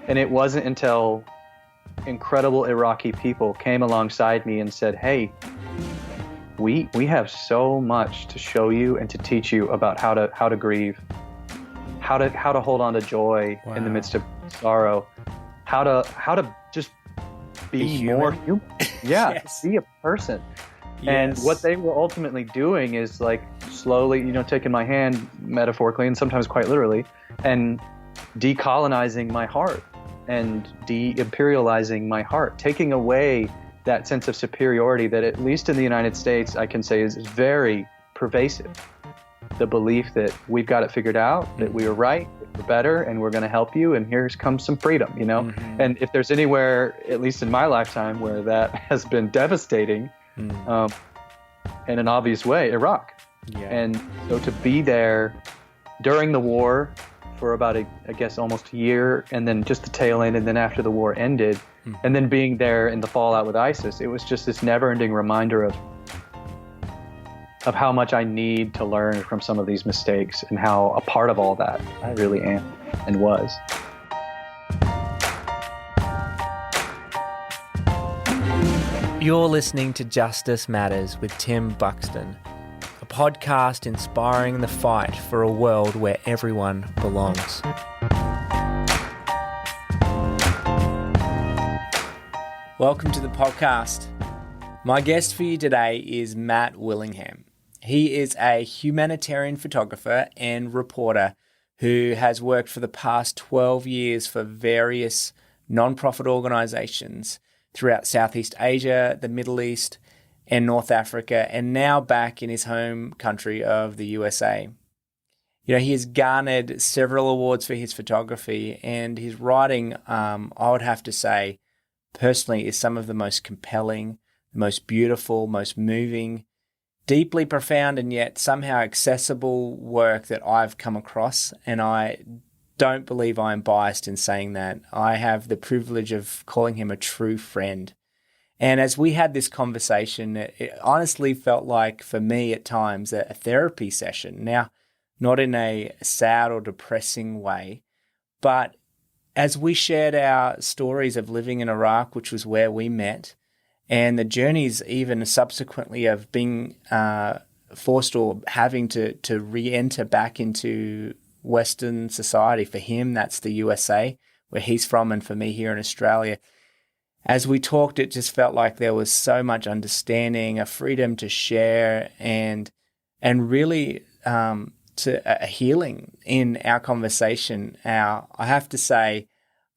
And it wasn't until incredible Iraqi people came alongside me and said, hey, we have so much to show you and to teach you about how to grieve, how to hold on to joy in the midst of sorrow, how to just be more human. Yeah, Yes. be a person. Yes. And what they were ultimately doing is like slowly, taking my hand metaphorically and sometimes quite literally and decolonizing my heart and de-imperializing my heart, taking away that sense of superiority that, at least in the United States, I can say is very pervasive. The belief that we've got it figured out, that we are right, that we're better, and we're going to help you, and here comes some freedom, Mm-hmm. And if there's anywhere, at least in my lifetime, where that has been devastating, in an obvious way, Iraq. Yeah. And so to be there during the war for about, I guess, almost a year, and then just the tail end, and then after the war ended, and then being there in the fallout with ISIS, it was just this never-ending reminder of how much I need to learn from some of these mistakes and how a part of all that I really am and was. You're listening to Justice Matters with Tim Buxton, a podcast inspiring the fight for a world where everyone belongs. Welcome to the podcast. My guest for you today is Matt Willingham. He is a humanitarian photographer and reporter who has worked for the past 12 years for various non-profit organizations throughout Southeast Asia, the Middle East, and North Africa, and now back in his home country of the USA. He has garnered several awards for his photography, and his writing, I would have to say, personally, is some of the most compelling, most beautiful, most moving, deeply profound, and yet somehow accessible work that I've come across. And I don't believe I'm biased in saying that. I have the privilege of calling him a true friend. And as we had this conversation, it honestly felt like, for me at times, a therapy session. Now, not in a sad or depressing way, but as we shared our stories of living in Iraq, which was where we met, and the journeys even subsequently of being forced or having to re-enter back into Western society. For him, that's the USA, where he's from, and for me here in Australia. As we talked, it just felt like there was so much understanding, a freedom to share, and really to a healing in our conversation. I have to say,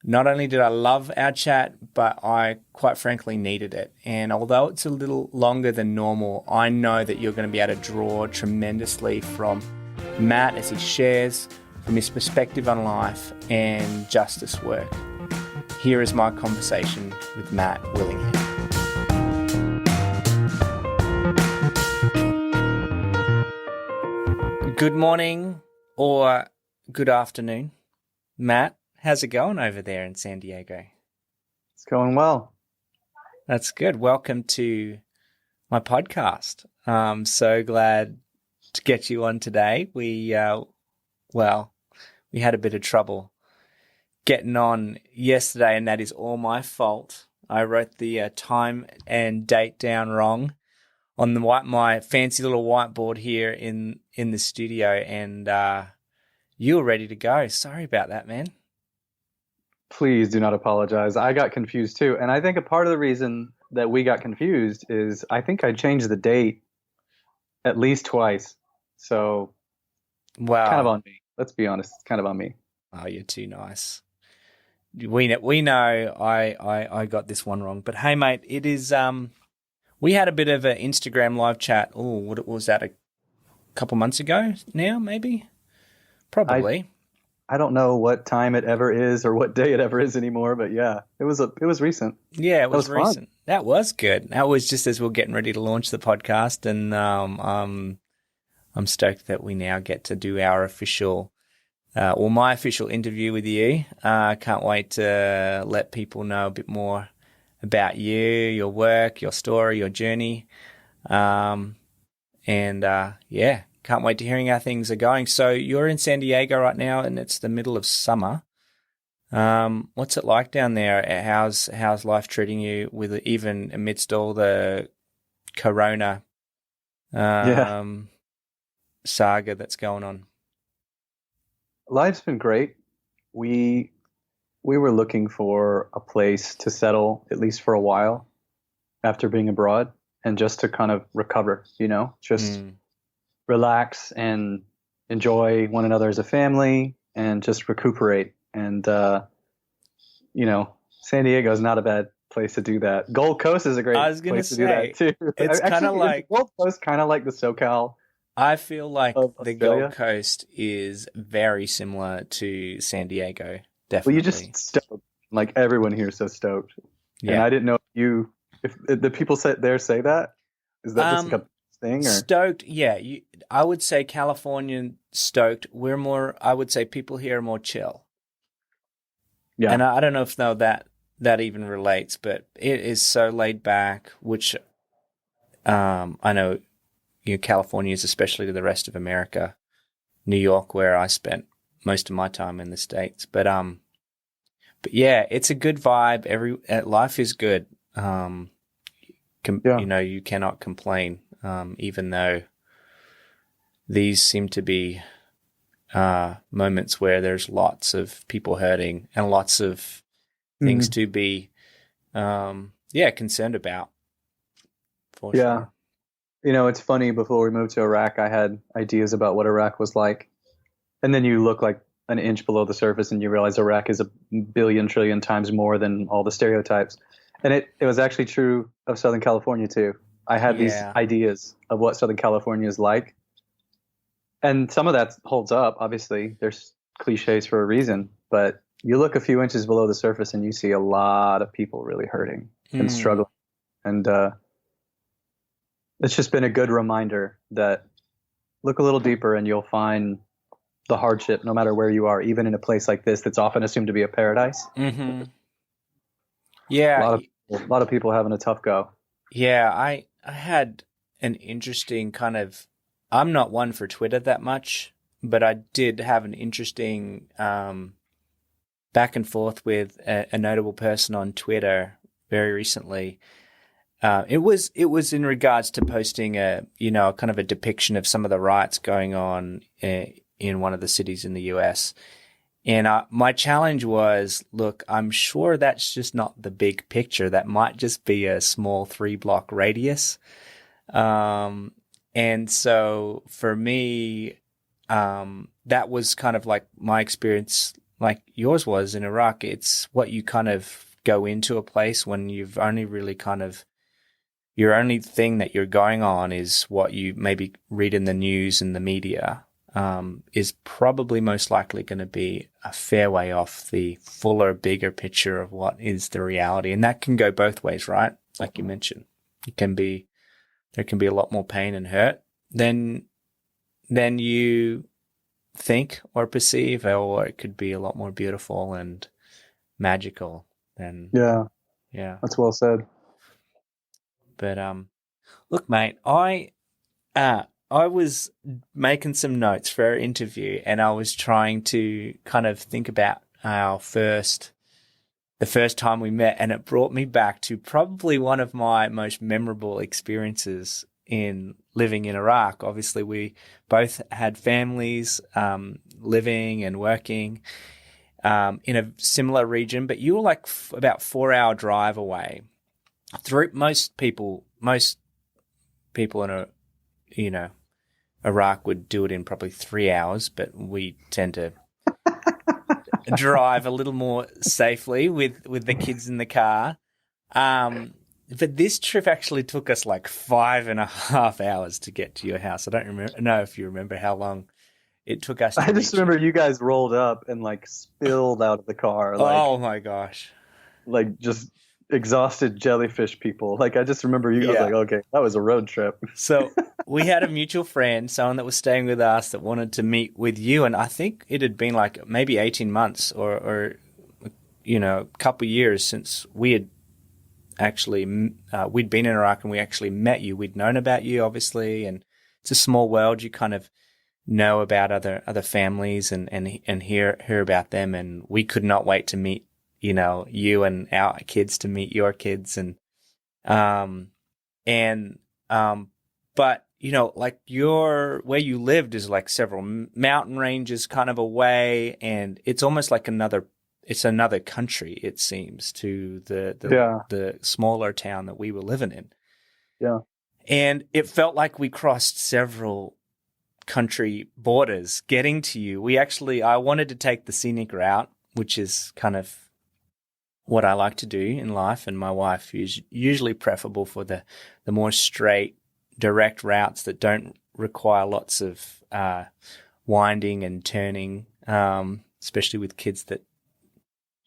not only did I love our chat, but I quite frankly needed it. And although it's a little longer than normal, I know that you're going to be able to draw tremendously from Matt as he shares from his perspective on life and justice work. Here is my conversation with Matt Willingham. Good morning or good afternoon, Matt. How's it going over there in San Diego? It's going well. That's good. Welcome to my podcast. I'm so glad to get you on today. We had a bit of trouble getting on yesterday, and that is all my fault. I wrote the time and date down wrong on my fancy little whiteboard here in the studio, and you were ready to go. Sorry about that, man. Please do not apologize. I got confused too. And I think a part of the reason that we got confused is I think I changed the date at least twice. So Wow. Kind of on me. Let's be honest. It's kind of on me. Oh, you're too nice. We know I got this one wrong. But hey, mate, it is we had a bit of an Instagram live chat. Oh, what was that, a couple months ago now, maybe? Probably. I don't know what time it ever is or what day it ever is anymore, but yeah, it was recent. Yeah, it was recent. Fun. That was good. That was just as we were getting ready to launch the podcast, and I'm stoked that we now get to do our official, my official interview with you. Can't wait to let people know a bit more about you, your work, your story, your journey, can't wait to hearing how things are going. So you're in San Diego right now, and it's the middle of summer. What's it like down there? How's life treating you with even amidst all the corona Yeah, saga that's going on? life's been great. We we were looking for a place to settle at least for a while after being abroad and just to kind of recover, just Mm. relax and enjoy one another as a family and just recuperate. And San Diego is not a bad place to do that. Gold Coast is a I great was gonna place to do that say too. it's kind of Actually, is like Gold Coast kind of like the SoCal I feel like of the Gold Australia? Coast is very similar to San Diego, Well, you definitely. just stoked. Like everyone here is so stoked. And Yeah. I didn't know if the people say that. Is that just like Um, a thing or? Stoked, yeah. I would say Californian stoked. We're more. I would say people here are more chill, Yeah. and I don't know if now that even relates, but it is so laid back. Which I know, California is especially to the rest of America. New York, where I spent most of my time in the States, but yeah, it's a good vibe. Life is good. Yeah. You cannot complain, even though these seem to be moments where there's lots of people hurting and lots of things Mhm. to be, concerned about, for Yeah. sure. It's funny. Before we moved to Iraq, I had ideas about what Iraq was like. And then you look like an inch below the surface and you realize Iraq is a billion trillion times more than all the stereotypes. And it was actually true of Southern California too. I had these Yeah. ideas of what Southern California is like. And some of that holds up. Obviously, there's cliches for a reason, but you look a few inches below the surface and you see a lot of people really hurting and Mm. struggling. And it's just been a good reminder that look a little deeper and you'll find the hardship no matter where you are, even in a place like this that's often assumed to be a paradise. Hmm. A Yeah. lot of a lot of people having a tough go. Yeah. I had an interesting kind of. I'm not one for Twitter that much, but I did have an interesting back and forth with a notable person on Twitter very recently. It was in regards to posting kind of a depiction of some of the riots going on in one of the cities in the US. And my challenge was, look, I'm sure that's just not the big picture. That might just be a small 3-block radius. Um, and so for me, that was kind of like my experience, like yours was in Iraq. It's what you kind of go into a place when you've only really kind of your only thing that you're going on is what you maybe read in the news and the media, is probably most likely going to be a fair way off the fuller, bigger picture of what is the reality. And that can go both ways, right? Like you mentioned, there can be a lot more pain and hurt than you think or perceive, or it could be a lot more beautiful and magical than, Yeah, yeah. that's well said. But, look, mate, I was making some notes for our interview, and I was trying to kind of think about the first time we met, and it brought me back to probably one of my most memorable experiences in living in Iraq. Obviously, we both had families, living and working, in a similar region, but you were like about 4 hour drive away. Through most people in you know, Iraq would do it in probably 3 hours, but we tend to drive a little more safely with the kids in the car. But this trip actually took us like 5.5 hours to get to your house. I don't know if you remember how long it took us to I just reach you. remember you guys rolled up and like spilled out of the car, like Oh my gosh. just exhausted jellyfish people. Like I just remember you. I was Yeah. like, okay, that was a road trip. So we had a mutual friend, someone that was staying with us that wanted to meet with you. And I think it had been like maybe 18 months or a couple of years since we had actually, we'd been in Iraq and we actually met you. We'd known about you, obviously. And it's a small world. You kind of know about other families and hear about them. And we could not wait to meet, you and our kids, to meet your kids. But like where you lived is like several mountain ranges kind of away, and it's almost like another country, it seems, to the smaller town that we were living in. Yeah. And it felt like we crossed several country borders getting to you. I wanted to take the scenic route, which is kind of what I like to do in life, and my wife is usually preferable for the more straight, direct routes that don't require lots of winding and turning, especially with kids that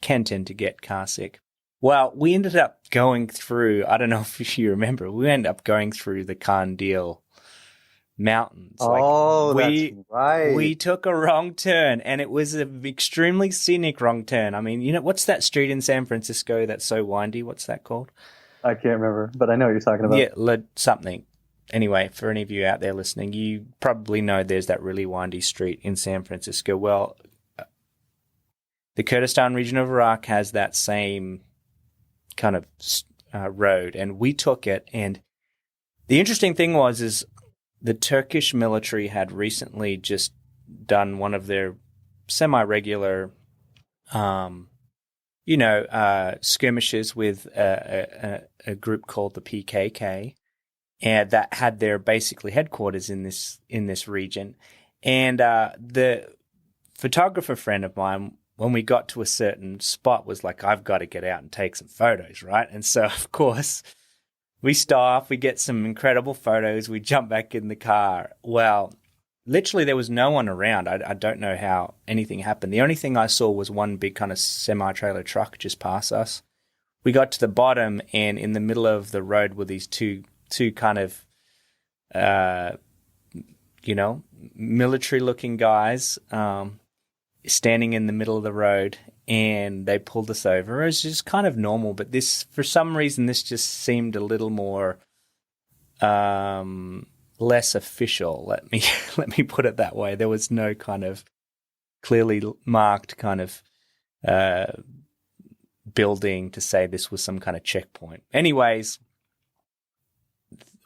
can tend to get car sick. Well, we ended up going through, I don't know if you remember, we ended up going through the Carndale Mountains. That's right. We took a wrong turn, and it was an extremely scenic wrong turn. I mean, what's that street in San Francisco that's so windy? What's that called? I can't remember, but I know what you're talking about. Yeah, something. Anyway, for any of you out there listening, you probably know there's that really windy street in San Francisco. Well, the Kurdistan region of Iraq has that same kind of road, and we took it. And the interesting thing was the Turkish military had recently just done one of their semi-regular, skirmishes with a group called the PKK, and that had their basically headquarters in this region. And the photographer friend of mine, when we got to a certain spot, was like, I've got to get out and take some photos, right? And so, of course, we stop, we get some incredible photos, we jump back in the car. Well, literally there was no one around. I don't know how anything happened. The only thing I saw was one big kind of semi-trailer truck just pass us. We got to the bottom, and in the middle of the road were these two kind of, military-looking guys standing in the middle of the road, and they pulled us over. It was just kind of normal, but for some reason, this just seemed a little more less official. Let me put it that way. There was no kind of clearly marked kind of building to say this was some kind of checkpoint. Anyways,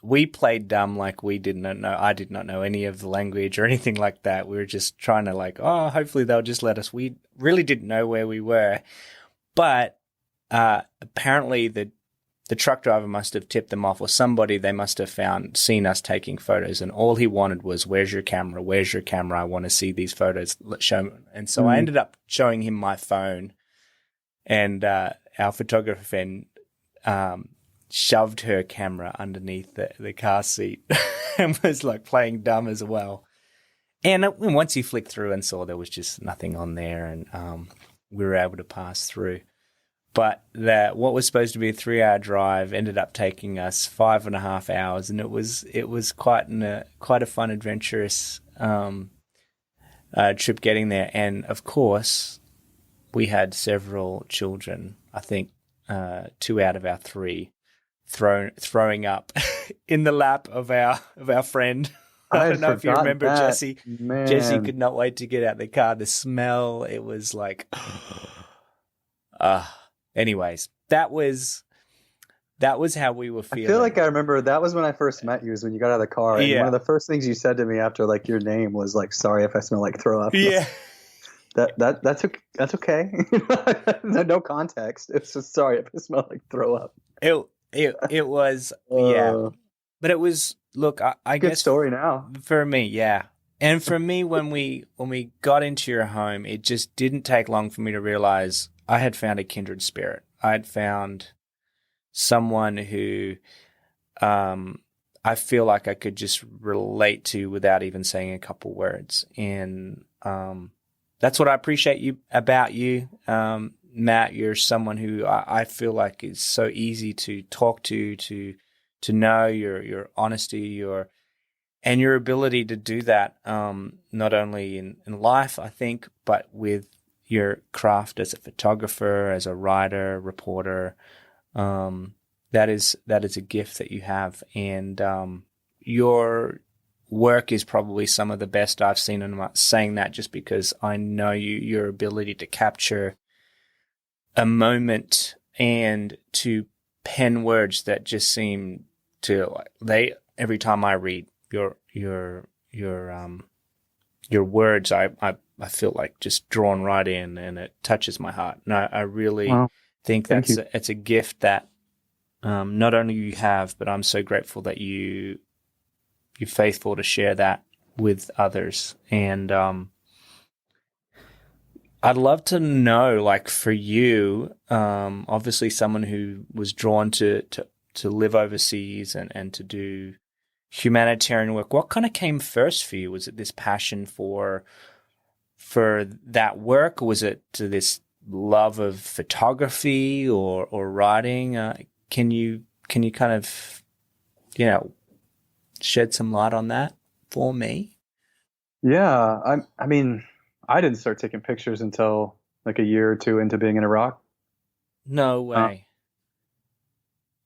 we played dumb, like we did not know. I did not know any of the language or anything like that. We were just trying to hopefully they'll just let us. We really didn't know where we were, but apparently the truck driver must have tipped them off, or somebody. They must have seen us taking photos, and all he wanted was, "Where's your camera? Where's your camera? I want to see these photos. Let's show me." And so I ended up showing him my phone, and our photographer friend shoved her camera underneath the car seat and was like playing dumb as well. And once he flicked through and saw there was just nothing on there, and we were able to pass through. But what was supposed to be a 3-hour drive ended up taking us 5.5 hours, and it was quite a fun, adventurous trip getting there. And of course, we had several children. I think 2 out of our 3 throwing up in the lap of our friend. I don't know if you remember that. Jesse. Man. Jesse could not wait to get out of the car. The smell, it was like, anyways, that was how we were feeling. I feel like I remember that was when I first met you, is when you got out of the car. And one of the first things you said to me after like your name was like, "Sorry if I smell like throw up." Yeah. That's okay. No context. It's just, sorry if I smell like throw up. It was, yeah. But it was, look, I good guess story now. For me, yeah. And for me, when we got into your home, it just didn't take long for me to realize I had found a kindred spirit. I had found someone who I feel like I could just relate to without even saying a couple words. And that's what I appreciate about you. Matt, you're someone who I feel like is so easy to talk to know your honesty, and your ability to do that, not only in life, I think, but with your craft as a photographer, as a writer, reporter. That is a gift that you have, and your work is probably some of the best I've seen. And I'm not saying that just because I know your ability to capture a moment and to pen words that just seem to every time I read your words, I feel like just drawn right in, and it touches my heart. And I really Well, think thank you. it's a gift that not only you have, but I'm so grateful that you're faithful to share that with others. And I'd love to know, like for you, obviously someone who was drawn to live overseas and to do humanitarian work, what kind of came first for you? Was it this passion for that work, or was it to this love of photography or writing? Can you kind of, shed some light on that for me? Yeah, I mean, I didn't start taking pictures until like a year or two into being in Iraq. No Uh, way.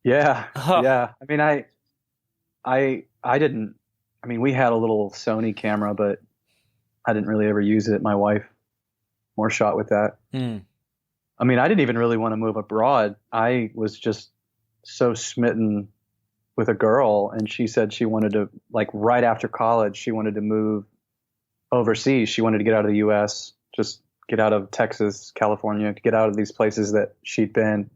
yeah, Oh, yeah. I mean, I didn't. I mean, we had a little Sony camera, but I didn't really ever use it. My wife more shot with that. mm, I mean, I didn't even really want to move abroad. I was just so smitten with a girl, and she said she wanted to, like, right after college, she wanted to move overseas. She wanted to get out of the U.S., just get out of Texas, California, get out of these places that she'd been.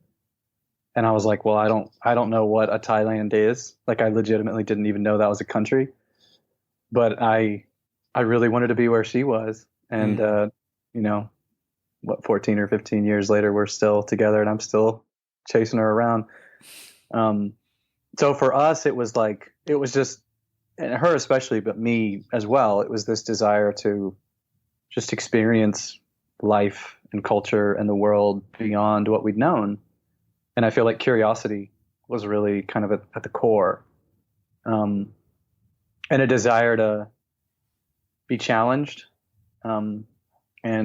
And I was like, well, I don't know what a Thailand is. Like, I legitimately didn't even know that was a country, but I really wanted to be where she was. And, mm, you know, what, 14 or 15 years later, we're still together, and I'm still chasing her around. So for us, it was like, it was just, and her especially, but me as well, it was this desire to just experience life and culture and the world beyond what we'd known. And I feel like curiosity was really kind of at the core, and a desire to be challenged, and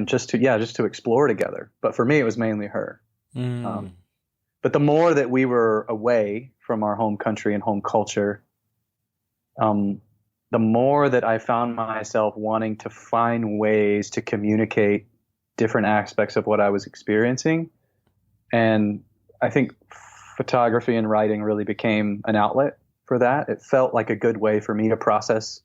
just to explore together. But for me, it was mainly her. mm, But the more that we were away from our home country and home culture, the more that I found myself wanting to find ways to communicate different aspects of what I was experiencing. And I think photography and writing really became an outlet for that. It felt like a good way for me to process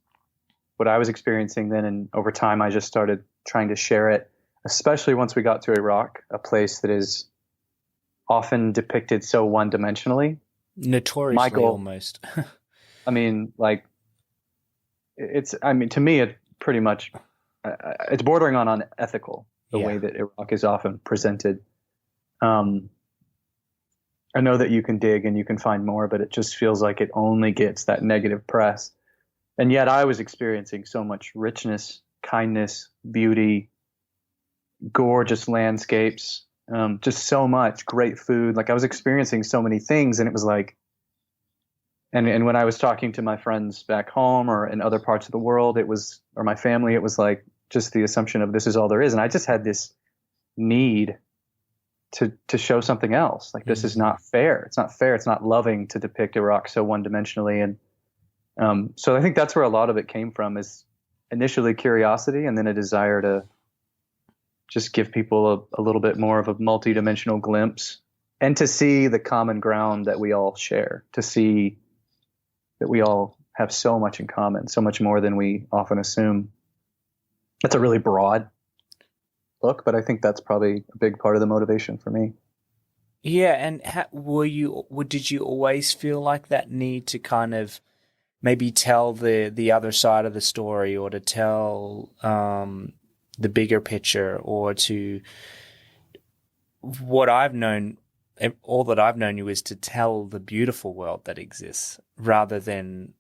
what I was experiencing then. And over time, I just started trying to share it, especially once we got to Iraq, a place that is often depicted so one-dimensionally. notoriously Michael, almost. I mean, like, I mean, to me, it pretty much, it's bordering on unethical, the Yeah. way that Iraq is often presented. I know that you can dig and you can find more, but it just feels like it only gets that negative press. And yet I was experiencing so much richness, kindness, beauty, gorgeous landscapes, just so much great food. Like, I was experiencing so many things, and it was like, and when I was talking to my friends back home or in other parts of the world, or my family, it was like just the assumption of this is all there is. And I just had this need to show something else. Like, this is not fair. It's not fair. It's not loving to depict Iraq so one-dimensionally. And so I think that's where a lot of it came from, is initially curiosity, and then a desire to just give people a little bit more of a multi-dimensional glimpse, and to see the common ground that we all share, to see that we all have so much in common, so much more than we often assume. That's a really broad look, but I think that's probably a big part of the motivation for me. Yeah, and did you always feel like that need to kind of maybe tell the other side of the story, or to tell the bigger picture, or to what I've known, all that I've known you is to tell the beautiful world that exists, rather than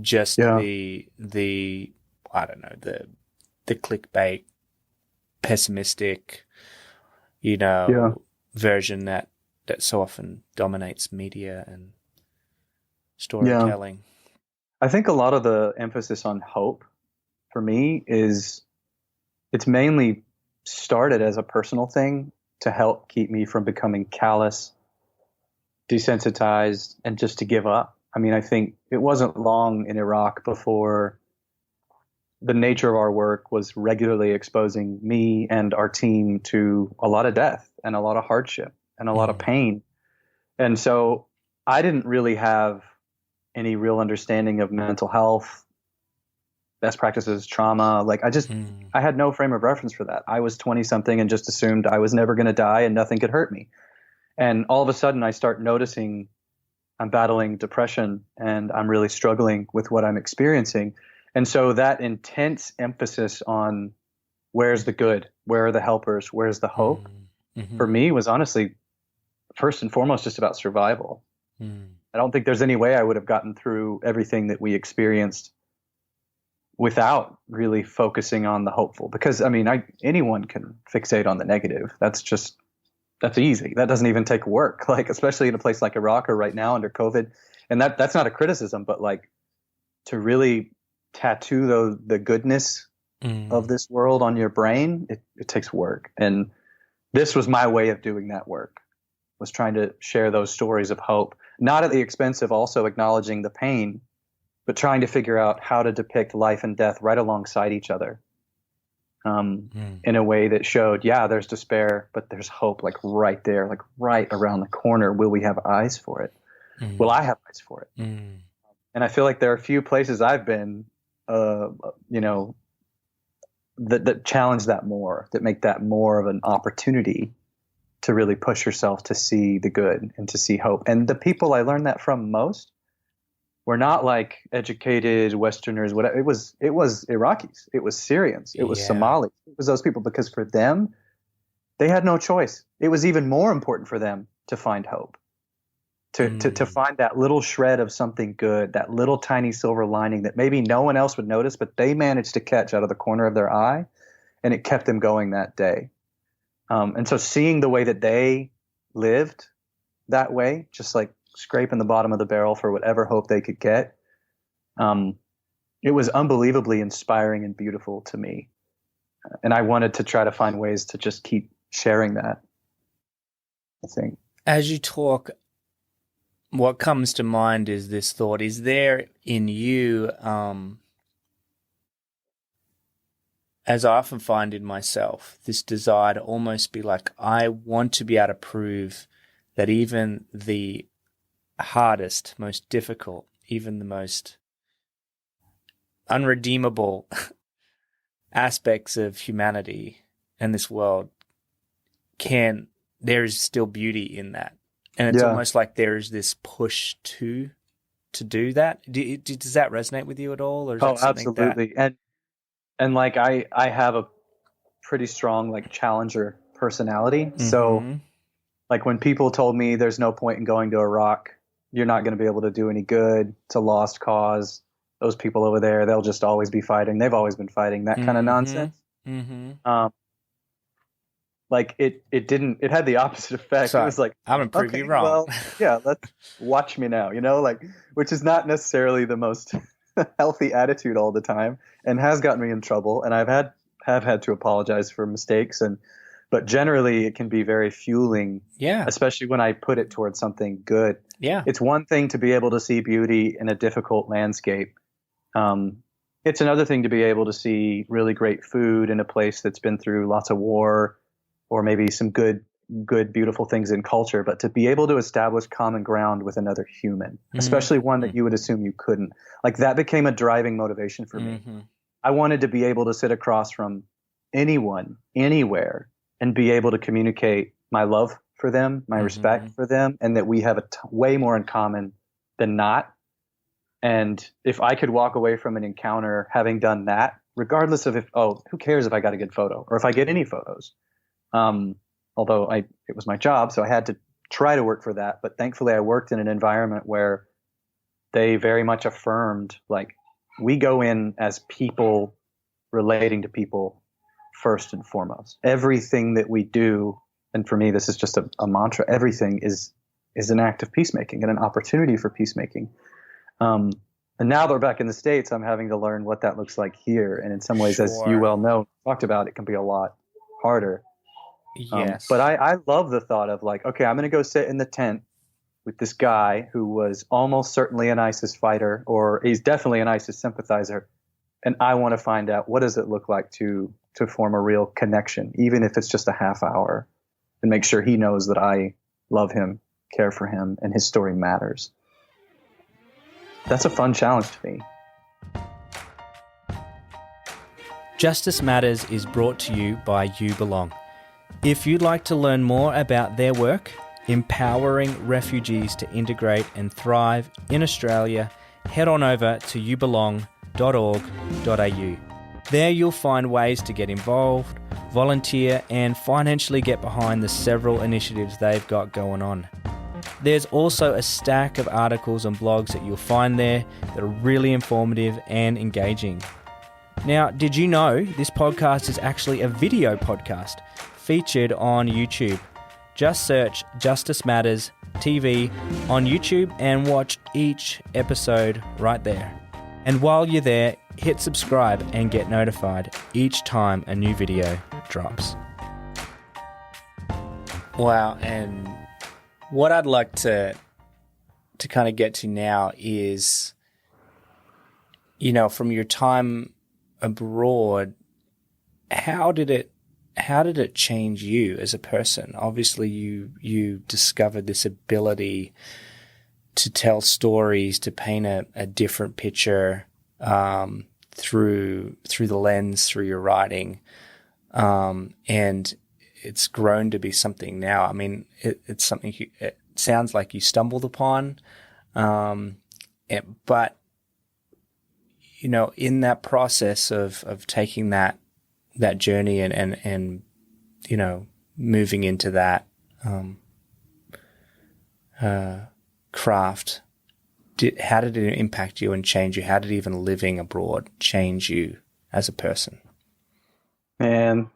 just Yeah. the I don't know, the clickbait, pessimistic, Yeah. version that so often dominates media and Yeah. storytelling. I think a lot of the emphasis on hope for me is, it's mainly started as a personal thing to help keep me from becoming callous, desensitized, and just to give up. I mean, I think it wasn't long in Iraq before the nature of our work was regularly exposing me and our team to a lot of death and a lot of hardship and a lot of pain. And so I didn't really have any real understanding of mental health, best practices, trauma. Like I had no frame of reference for that. I was 20 something and just assumed I was never going to die and nothing could hurt me. And all of a sudden I start noticing I'm battling depression and I'm really struggling with what I'm experiencing. And so that intense emphasis on where's the good, where are the helpers, where's the hope, for me was honestly, first and foremost, just about survival. I don't think there's any way I would have gotten through everything that we experienced without really focusing on the hopeful. Because, I mean, anyone can fixate on the negative. That's easy. That doesn't even take work, like, especially in a place like Iraq or right now under COVID. And that's not a criticism, but like to really tattoo the goodness of this world on your brain, it takes work. And this was my way of doing that work, was trying to share those stories of hope, not at the expense of also acknowledging the pain, but trying to figure out how to depict life and death right alongside each other, in a way that showed, yeah, there's despair, but there's hope, like right there, like right around the corner. Will we have eyes for it? Will I have eyes for it? And I feel like there are a few places I've been, that challenge that more, that make that more of an opportunity to really push yourself to see the good and to see hope. And the people I learned that from most were not like educated Westerners, whatever. It was Iraqis, it was Syrians, it was Somalis, it was those people, because for them, they had no choice. It was even more important for them to find hope, to find that little shred of something good, that little tiny silver lining that maybe no one else would notice, but they managed to catch out of the corner of their eye, and it kept them going that day. And so seeing the way that they lived that way, just like scraping the bottom of the barrel for whatever hope they could get, it was unbelievably inspiring and beautiful to me. And I wanted to try to find ways to just keep sharing that, I think. As you talk, what comes to mind is this thought: is there in you, as I often find in myself, this desire to almost be like, I want to be able to prove that even the hardest, most difficult, even the most unredeemable aspects of humanity and this world, there is still beauty in that. And it's almost like there is this push to do that. Does that resonate with you at all? Or is that something absolutely. And like I have a pretty strong like challenger personality. So like when people told me there's no point in going to Iraq, you're not going to be able to do any good, it's a lost cause, those people over there, they'll just always be fighting, they've always been fighting, that kind of nonsense. Like it had the opposite effect. Sorry, it was like, I'm going to prove you wrong. Well, yeah, let's watch me now, like, which is not necessarily the most healthy attitude all the time, and has gotten me in trouble. And have had to apologize for mistakes, but generally it can be very fueling. Yeah. Especially when I put it towards something good. Yeah. It's one thing to be able to see beauty in a difficult landscape. It's another thing to be able to see really great food in a place that's been through lots of war, or maybe some good, beautiful things in culture, but to be able to establish common ground with another human, especially one that you would assume you couldn't, like that became a driving motivation for me. I wanted to be able to sit across from anyone, anywhere, and be able to communicate my love for them, my respect for them, and that we have way more in common than not. And if I could walk away from an encounter having done that, regardless of who cares if I got a good photo or if I get any photos, although it was my job, so I had to try to work for that. But thankfully I worked in an environment where they very much affirmed, like, we go in as people relating to people first and foremost. Everything that we do, and for me this is just a mantra, everything is an act of peacemaking and an opportunity for peacemaking. And now they're back in the States, I'm having to learn what that looks like here. And in some ways, as you well know, talked about, it can be a lot harder. Yes. But I love the thought of like, okay, I'm going to go sit in the tent with this guy who was almost certainly an ISIS fighter, or he's definitely an ISIS sympathizer. And I want to find out, what does it look like to form a real connection, even if it's just a half hour, and make sure he knows that I love him, care for him, and his story matters. That's a fun challenge to me. Justice Matters is brought to you by You Belong. If you'd like to learn more about their work, empowering refugees to integrate and thrive in Australia, head on over to youbelong.org.au. There you'll find ways to get involved, volunteer, and financially get behind the several initiatives they've got going on. There's also a stack of articles and blogs that you'll find there that are really informative and engaging. Now, did you know this podcast is actually a video podcast featured on YouTube? Just search Justice Matters TV on YouTube and watch each episode right there. And while you're there, hit subscribe and get notified each time a new video drops. Wow, and what I'd like to kind of get to now is, you know, from your time abroad, how did it change you as a person? Obviously, you discovered this ability to tell stories, to paint a different picture through the lens, through your writing, and it's grown to be something now. I mean, it's something it sounds like you stumbled upon, but you know, in that process of taking that journey and you know, moving into that craft, how did it impact you and change you? How did even living abroad change you as a person? Man,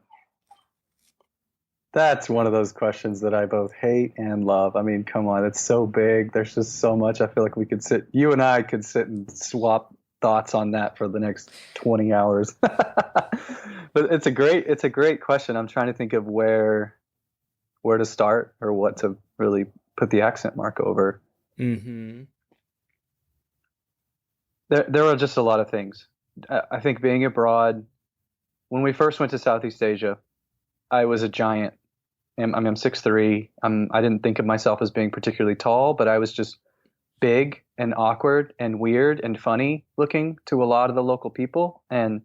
that's one of those questions that I both hate and love. I mean, come on, it's so big. There's just so much. I feel like you and I could sit and swap thoughts on that for the next 20 hours. But it's a great question. I'm trying to think of where to start or what to really put the accent mark over. Mm-hmm. There are just a lot of things. I think being abroad, when we first went to Southeast Asia, I was a giant. I'm 6'3". I didn't think of myself as being particularly tall, but I was just big and awkward and weird and funny looking to a lot of the local people. And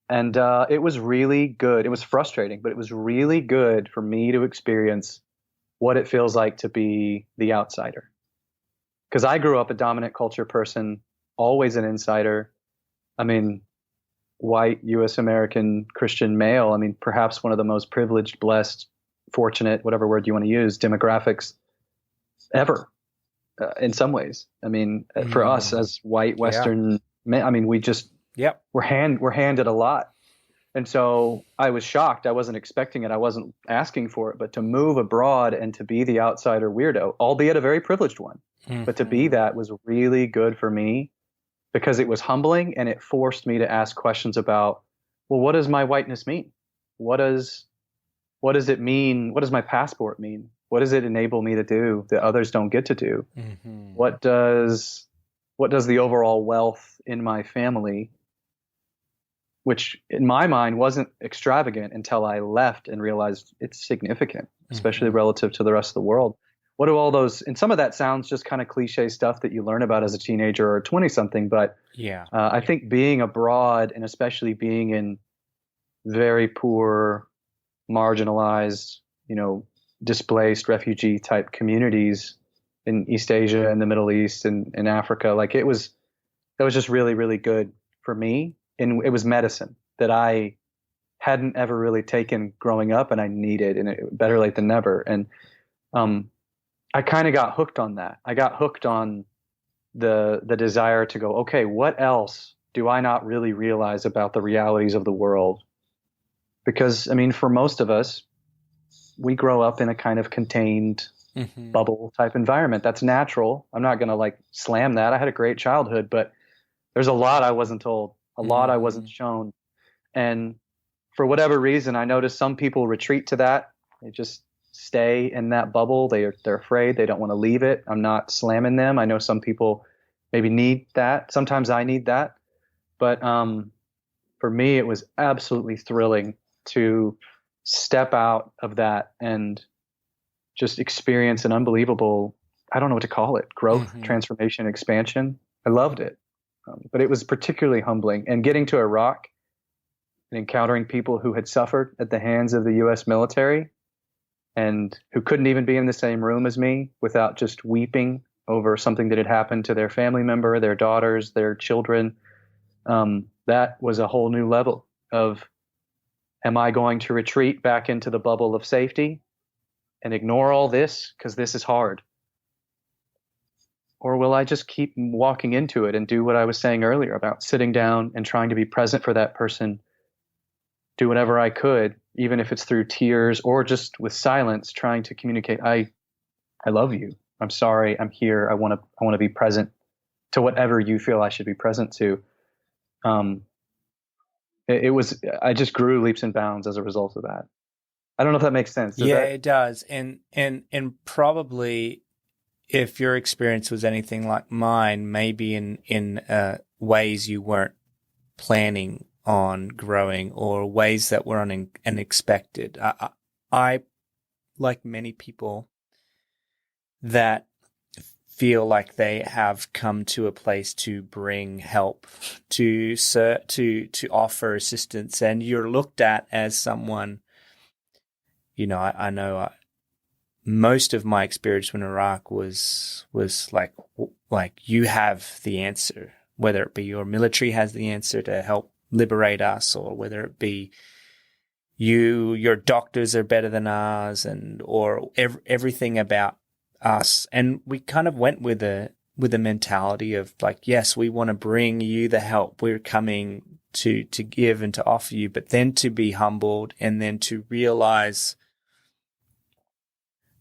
it was really good. It was frustrating, but it was really good for me to experience what it feels like to be the outsider. Because I grew up a dominant culture person, always an insider. I mean, white, U.S. American, Christian male. I mean, perhaps one of the most privileged, blessed, fortunate, whatever word you want to use, demographics ever. In some ways, I mean, for us as white Western men, I mean, we're handed a lot. And so I was shocked. I wasn't expecting it. I wasn't asking for it, but to move abroad and to be the outsider weirdo, albeit a very privileged one, but to be that was really good for me because it was humbling and it forced me to ask questions about, well, what does my whiteness mean? What does it mean? What does my passport mean? What does it enable me to do that others don't get to do? Mm-hmm. What does the overall wealth in my family, which in my mind wasn't extravagant until I left and realized it's significant, especially relative to the rest of the world. What do all those, and some of that sounds just kind of cliche stuff that you learn about as a teenager or 20-something, but I think being abroad and especially being in very poor, marginalized, you know, displaced refugee type communities in East Asia and the Middle East and in Africa, like that was just really, really good for me. And it was medicine that I hadn't ever really taken growing up and I needed, and better late than never. And I kind of got hooked on that. I got hooked on the desire to go, okay, what else do I not really realize about the realities of the world? Because I mean, for most of us, we grow up in a kind of contained bubble type environment. That's natural. I'm not going to like slam that. I had a great childhood, but there's a lot I wasn't told, a lot I wasn't shown. And for whatever reason, I noticed some people retreat to that. stay in that bubble. They're afraid. They don't want to leave it. I'm not slamming them. I know some people maybe need that. Sometimes I need that. But for me, it was absolutely thrilling to step out of that and just experience an unbelievable, I don't know what to call it, growth, transformation, expansion. I loved it. But it was particularly humbling. And getting to Iraq and encountering people who had suffered at the hands of the U.S. military and who couldn't even be in the same room as me without just weeping over something that had happened to their family member, their daughters, their children. That was a whole new level of, am I going to retreat back into the bubble of safety and ignore all this because this is hard? Or will I just keep walking into it and do what I was saying earlier about sitting down and trying to be present for that person, do whatever I could, even if it's through tears or just with silence, trying to communicate, I love you. I'm sorry. I'm here. I want to be present to whatever you feel I should be present to. I just grew leaps and bounds as a result of that. I don't know if that makes sense. It does. And probably if your experience was anything like mine, maybe in ways you weren't planning on growing or ways that were unexpected. I, like many people that feel like they have come to a place to bring help, to offer assistance, and you're looked at as someone, I know most of my experience in Iraq was like you have the answer, whether it be your military has the answer to help liberate us, or whether it be your doctors are better than ours, or everything about us. And we kind of went with a mentality of like, yes, we want to bring you the help. We're coming to give and to offer you, but then to be humbled and then to realize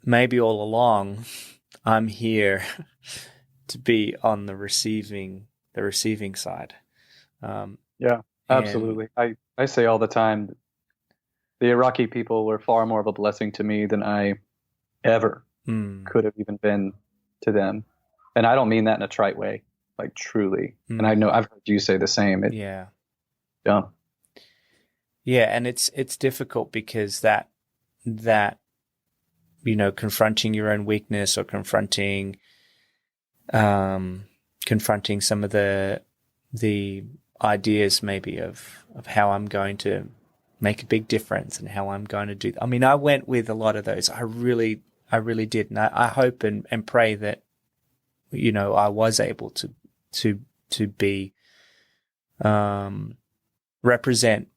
maybe all along I'm here to be on the receiving side. Yeah, absolutely. I say all the time, the Iraqi people were far more of a blessing to me than I ever could have even been to them. And I don't mean that in a trite way, like truly. And I know I've heard you say the same. Yeah. Yeah, and it's difficult because that confronting your own weakness or confronting some of the ideas maybe of how I'm going to make a big difference and how I'm going to do. I mean, I went with a lot of those. I really did, and I hope and pray that I was able to be represent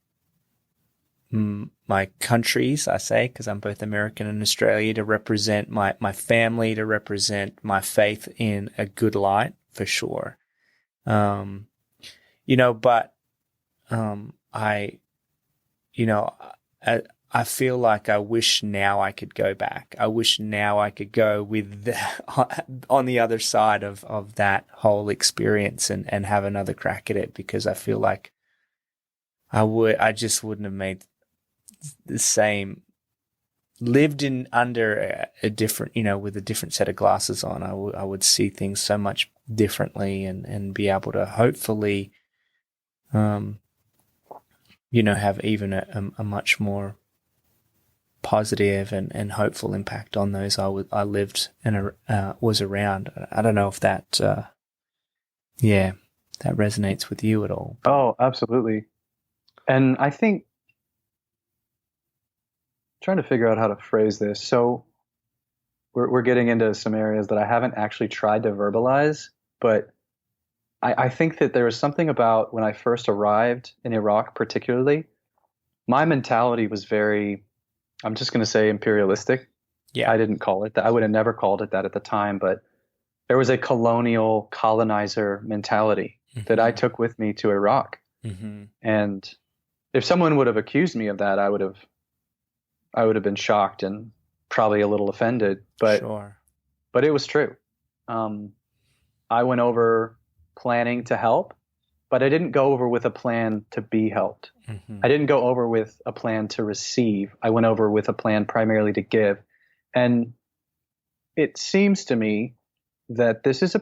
my countries, I say, because I'm both American and Australia, to represent my family, to represent my faith in a good light, for sure. But I feel like I wish now I could go back. I wish now I could go with on the other side of that whole experience and have another crack at it, because I feel like I just wouldn't have made the same, lived in under a different, with a different set of glasses on. I would see things so much differently and be able to hopefully, have even a much more positive and hopeful impact on those I lived and was around. I don't know if that, that resonates with you at all. Oh, absolutely. And I think, trying to figure out how to phrase this. So we're getting into some areas that I haven't actually tried to verbalize, but I think that there was something about when I first arrived in Iraq, particularly, my mentality was very, I'm just going to say, imperialistic. Yeah. I didn't call it that. I would have never called it that at the time, but there was a colonial colonizer mentality that I took with me to Iraq. And if someone would have accused me of that, I would have been shocked and probably a little offended, but sure. But it was true. I went over planning to help, but I didn't go over with a plan to be helped. I didn't go over with a plan to receive. I went over with a plan primarily to give. And it seems to me that this is a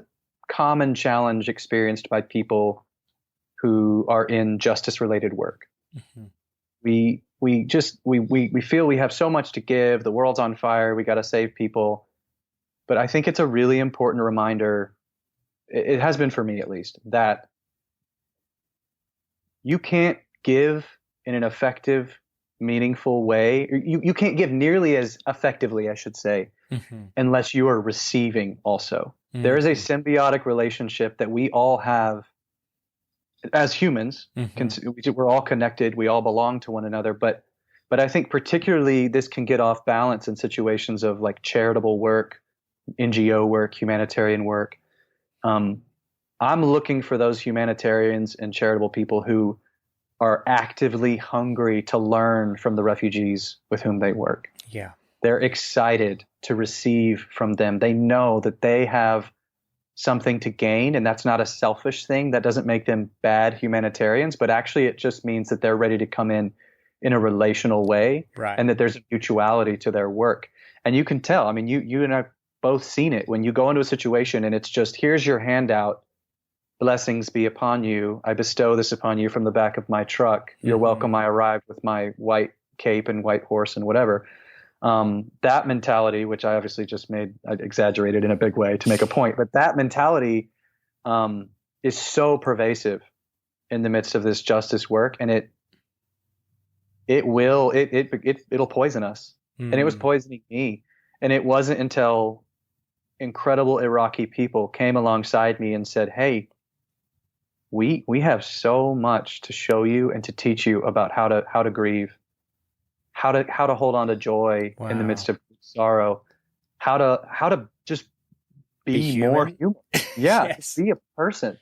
common challenge experienced by people who are in justice related work. Mm-hmm. We feel we have so much to give. The world's on fire. We got to save people. But I think it's a really important reminder. It has been for me, at least, that you can't give in an effective, meaningful way. You can't give nearly as effectively, I should say, Mm-hmm. unless you are receiving also. Mm-hmm. There is a symbiotic relationship that we all have as humans. Mm-hmm. We're all connected. We all belong to one another. But I think particularly this can get off balance in situations of like charitable work, NGO work, humanitarian work. I'm looking for those humanitarians and charitable people who are actively hungry to learn from the refugees with whom they work. Yeah. They're excited to receive from them. They know that they have something to gain, and that's not a selfish thing. That doesn't make them bad humanitarians, but actually it just means that they're ready to come in a relational way, right, and that there's a mutuality to their work. And you can tell, I mean, you and I both seen it when you go into a situation and it's just, here's your handout. Blessings be upon you. I bestow this upon you from the back of my truck. You're mm-hmm. welcome. I arrived with my white cape and white horse and whatever. That mentality, which I obviously just I exaggerated in a big way to make a point, but that mentality is so pervasive in the midst of this justice work, and it'll poison us. And it was poisoning me. And it wasn't until incredible Iraqi people came alongside me and said, "Hey, we have so much to show you and to teach you about how to grieve, how to hold on to joy in the midst of sorrow, how to just be more human." Yeah, yes. Be a person.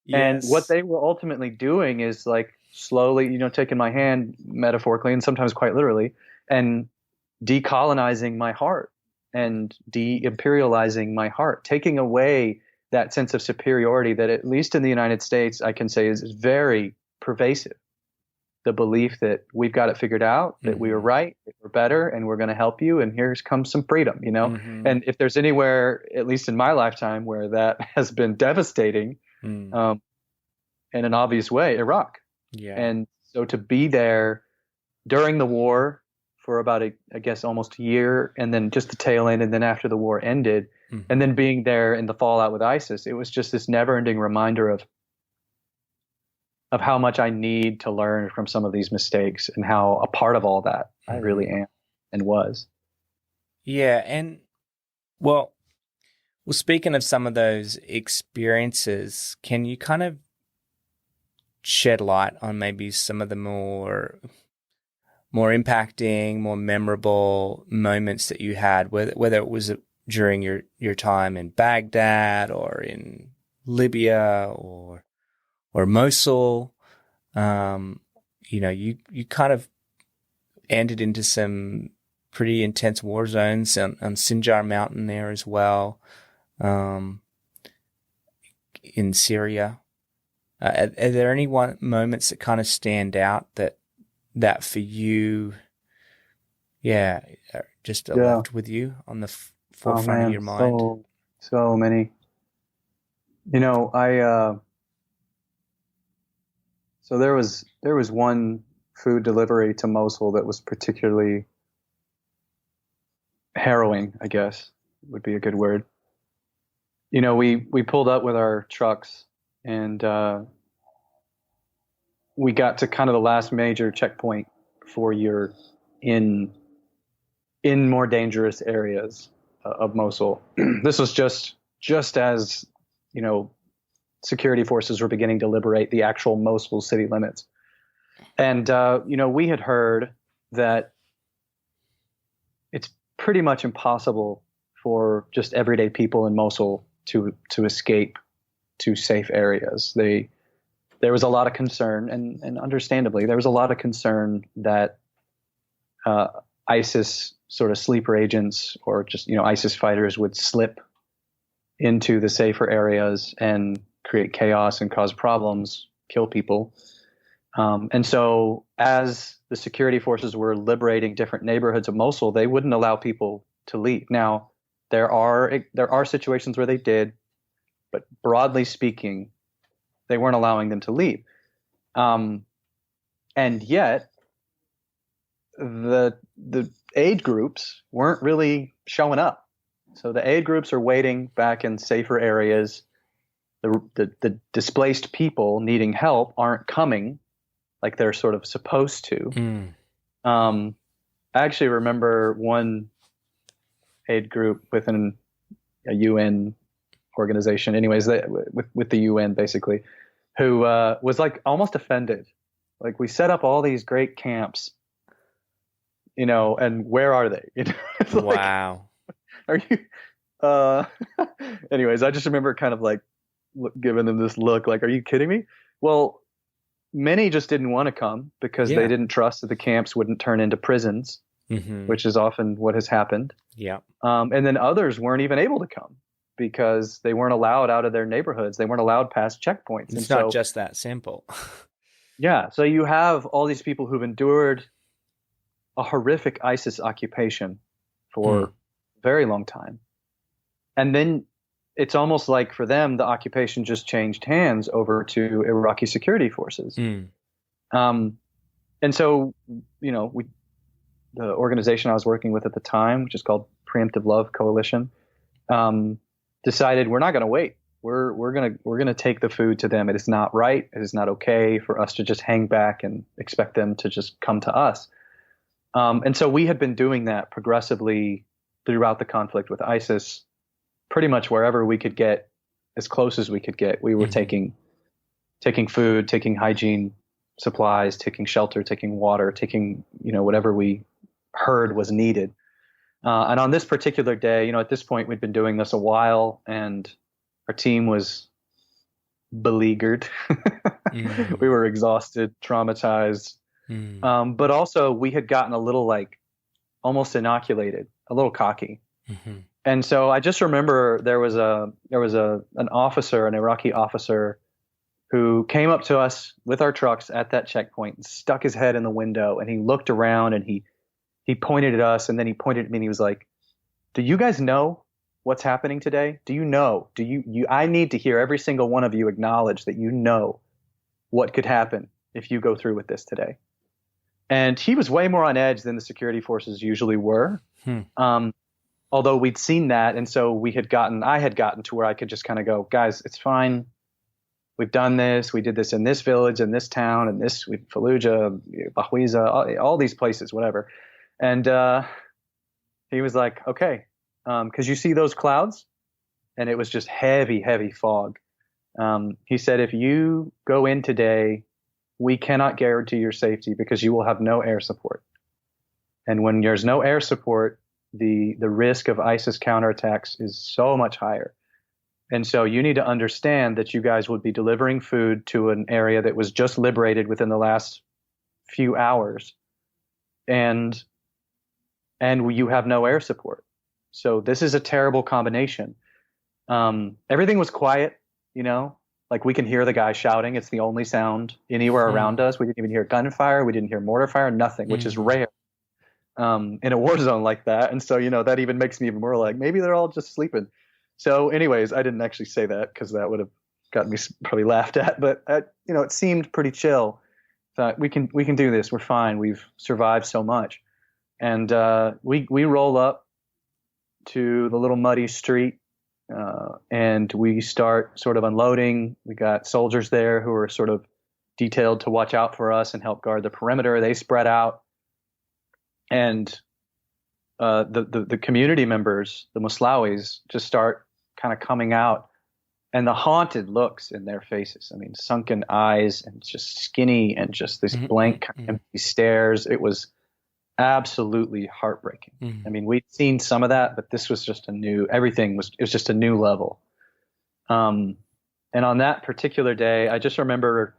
Yes. And what they were ultimately doing is like slowly, taking my hand metaphorically and sometimes quite literally and decolonizing my heart and de-imperializing my heart, taking away that sense of superiority that, at least in the United States, I can say is very pervasive. The belief that we've got it figured out, that we are right, that we're better, and we're going to help you, and here comes some freedom, Mm-hmm. And if there's anywhere, at least in my lifetime, where that has been devastating in an obvious way, Iraq. Yeah. And so to be there during the war for about, I guess, almost a year, and then just the tail end, and then after the war ended, and then being there in the fallout with ISIS, it was just this never-ending reminder of how much I need to learn from some of these mistakes and how a part of all that I really am and was. Yeah. And well, speaking of some of those experiences, can you kind of shed light on maybe some of the more impacting, more memorable moments that you had, whether it was during your time in Baghdad or in Libya or Mosul? You kind of entered into some pretty intense war zones on Sinjar Mountain there as well, in Syria. Are there any moments that kind of stand out that for you, just left with you on the forefront of your mind? So many. So there was one food delivery to Mosul that was particularly harrowing, I guess would be a good word. We pulled up with our trucks and we got to kind of the last major checkpoint before you're in more dangerous areas of Mosul. This was just as, security forces were beginning to liberate the actual Mosul city limits. And, we had heard that it's pretty much impossible for just everyday people in Mosul to escape to safe areas. There was a lot of concern, and understandably, there was a lot of concern that ISIS sort of sleeper agents or just, ISIS fighters would slip into the safer areas and create chaos and cause problems, kill people. And so as the security forces were liberating different neighborhoods of Mosul, they wouldn't allow people to leave. Now, there are situations where they did, but broadly speaking, they weren't allowing them to leave. And yet, the aid groups weren't really showing up. So the aid groups are waiting back in safer areas. The displaced people needing help aren't coming like they're sort of supposed to. I actually remember one aid group within a UN organization, anyways, with the UN basically, who was like almost offended. Like, we set up all these great camps, and where are they? It's like, Wow. are you? Anyways, I just remember kind of like giving them this look, like, are you kidding me? Well, many just didn't want to come because they didn't trust that the camps wouldn't turn into prisons, which is often what has happened. Yeah. And then others weren't even able to come because they weren't allowed out of their neighborhoods. They weren't allowed past checkpoints. It's not just that simple. Yeah. So you have all these people who've endured a horrific ISIS occupation for a very long time. And then it's almost like for them, the occupation just changed hands over to Iraqi security forces. And so, the organization I was working with at the time, which is called Preemptive Love Coalition, decided we're not going to wait. We're going to take the food to them. It is not right. It is not okay for us to just hang back and expect them to just come to us. And so we had been doing that progressively throughout the conflict with ISIS. Pretty much wherever we could get, as close as we could get, we were taking food, taking hygiene supplies, taking shelter, taking water, taking whatever we heard was needed. And on this particular day, at this point we'd been doing this a while, and our team was beleaguered. We were exhausted, traumatized, but also we had gotten a little almost inoculated, a little cocky. And so I just remember there was an officer, an Iraqi officer, who came up to us with our trucks at that checkpoint and stuck his head in the window, and he looked around and he pointed at us, and then he pointed at me and he was like, "Do you guys know what's happening today? Do you know? I need to hear every single one of you acknowledge that you know what could happen if you go through with this today." And he was way more on edge than the security forces usually were. Although we'd seen that, and so I had gotten to where I could just kind of go, "Guys, it's fine. We've done this. We did this in this village, in this town, and this with Fallujah, Bahwiza, all these places, whatever." And he was like, "Okay, because you see those clouds?" And it was just heavy, heavy fog. He said, "If you go in today, we cannot guarantee your safety because you will have no air support. And when there's no air support, the risk of ISIS counterattacks is so much higher. And so you need to understand that you guys would be delivering food to an area that was just liberated within the last few hours, and you have no air support. So this is a terrible combination." Everything was quiet, like we can hear the guy shouting. It's the only sound anywhere around us. We didn't even hear gunfire. We didn't hear mortar fire, nothing, which is rare in a war zone like that. And so, that even makes me even more like, maybe they're all just sleeping. So anyways, I didn't actually say that because that would have gotten me probably laughed at, but it seemed pretty chill. Thought we can do this. We're fine. We've survived so much. And we roll up to the little muddy street, and we start sort of unloading. We got soldiers there who are sort of detailed to watch out for us and help guard the perimeter. They spread out, and the community members, the Muslawis, just start kind of coming out, and the haunted looks in their faces. I mean, sunken eyes and just skinny and just this blank empty stares. It was absolutely heartbreaking. I mean, we'd seen some of that, but this was just it was just a new level. And on that particular day, I just remember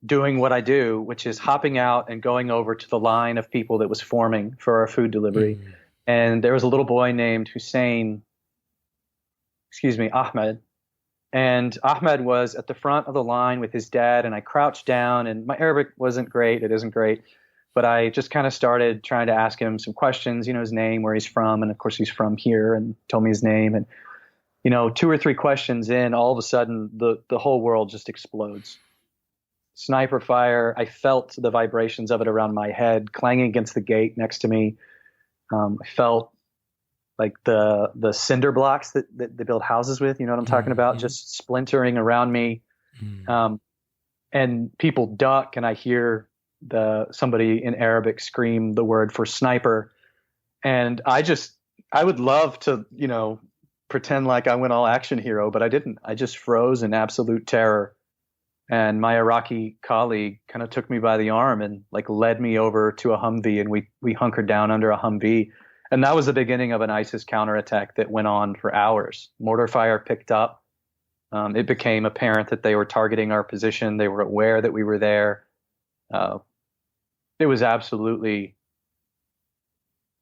doing what I do, which is hopping out and going over to the line of people that was forming for our food delivery. And there was a little boy named Ahmed. And Ahmed was at the front of the line with his dad, and I crouched down, and my Arabic wasn't great. It isn't great. But I just kind of started trying to ask him some questions, his name, where he's from. And of course he's from here, and told me his name. And, 2 or 3 questions in, all of a sudden the whole world just explodes. Sniper fire. I felt the vibrations of it around my head, clanging against the gate next to me. I felt like the cinder blocks that they build houses with, you know what I'm talking about, just splintering around me. And people duck, and I hear somebody in Arabic scream the word for sniper. And I would love to, pretend like I went all action hero, but I didn't. I just froze in absolute terror. And my Iraqi colleague kind of took me by the arm and like led me over to a Humvee, and we hunkered down under a Humvee. And that was the beginning of an ISIS counterattack that went on for hours. Mortar fire picked up. It became apparent that they were targeting our position. They were aware that we were there. It was absolutely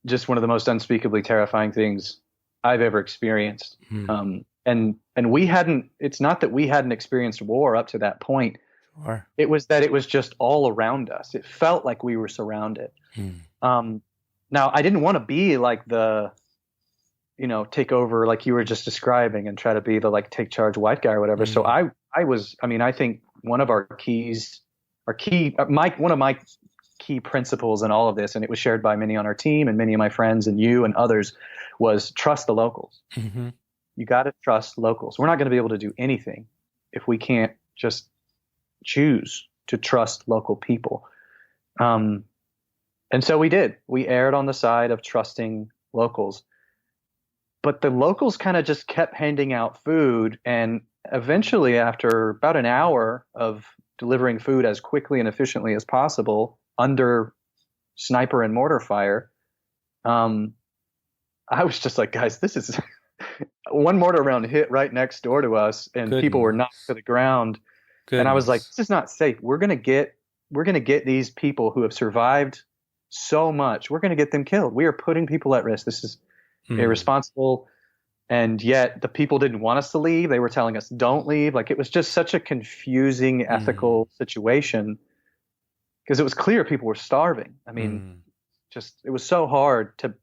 just one of the most unspeakably terrifying things I've ever experienced. And it's not that we hadn't experienced war up to that point. Sure. It was that it was just all around us. It felt like we were surrounded. Now, I didn't want to be like take over like you were just describing and try to be the like take charge white guy or whatever. So I think one of my key principles in all of this, and it was shared by many on our team and many of my friends and you and others, was trust the locals. You got to trust locals. We're not going to be able to do anything if we can't just choose to trust local people. And so we did. We erred on the side of trusting locals. But the locals kind of just kept handing out food. And eventually, after about an hour of delivering food as quickly and efficiently as possible under sniper and mortar fire, I was just like, guys, this is one mortar round hit right next door to us, and people were knocked to the ground. And I was like, this is not safe. We're going to get these people who have survived so much. We're going to get them killed. We are putting people at risk. This is irresponsible. And yet the people didn't want us to leave. They were telling us, don't leave. Like, it was just such a confusing ethical situation, because it was clear people were starving. I mean, it was so hard to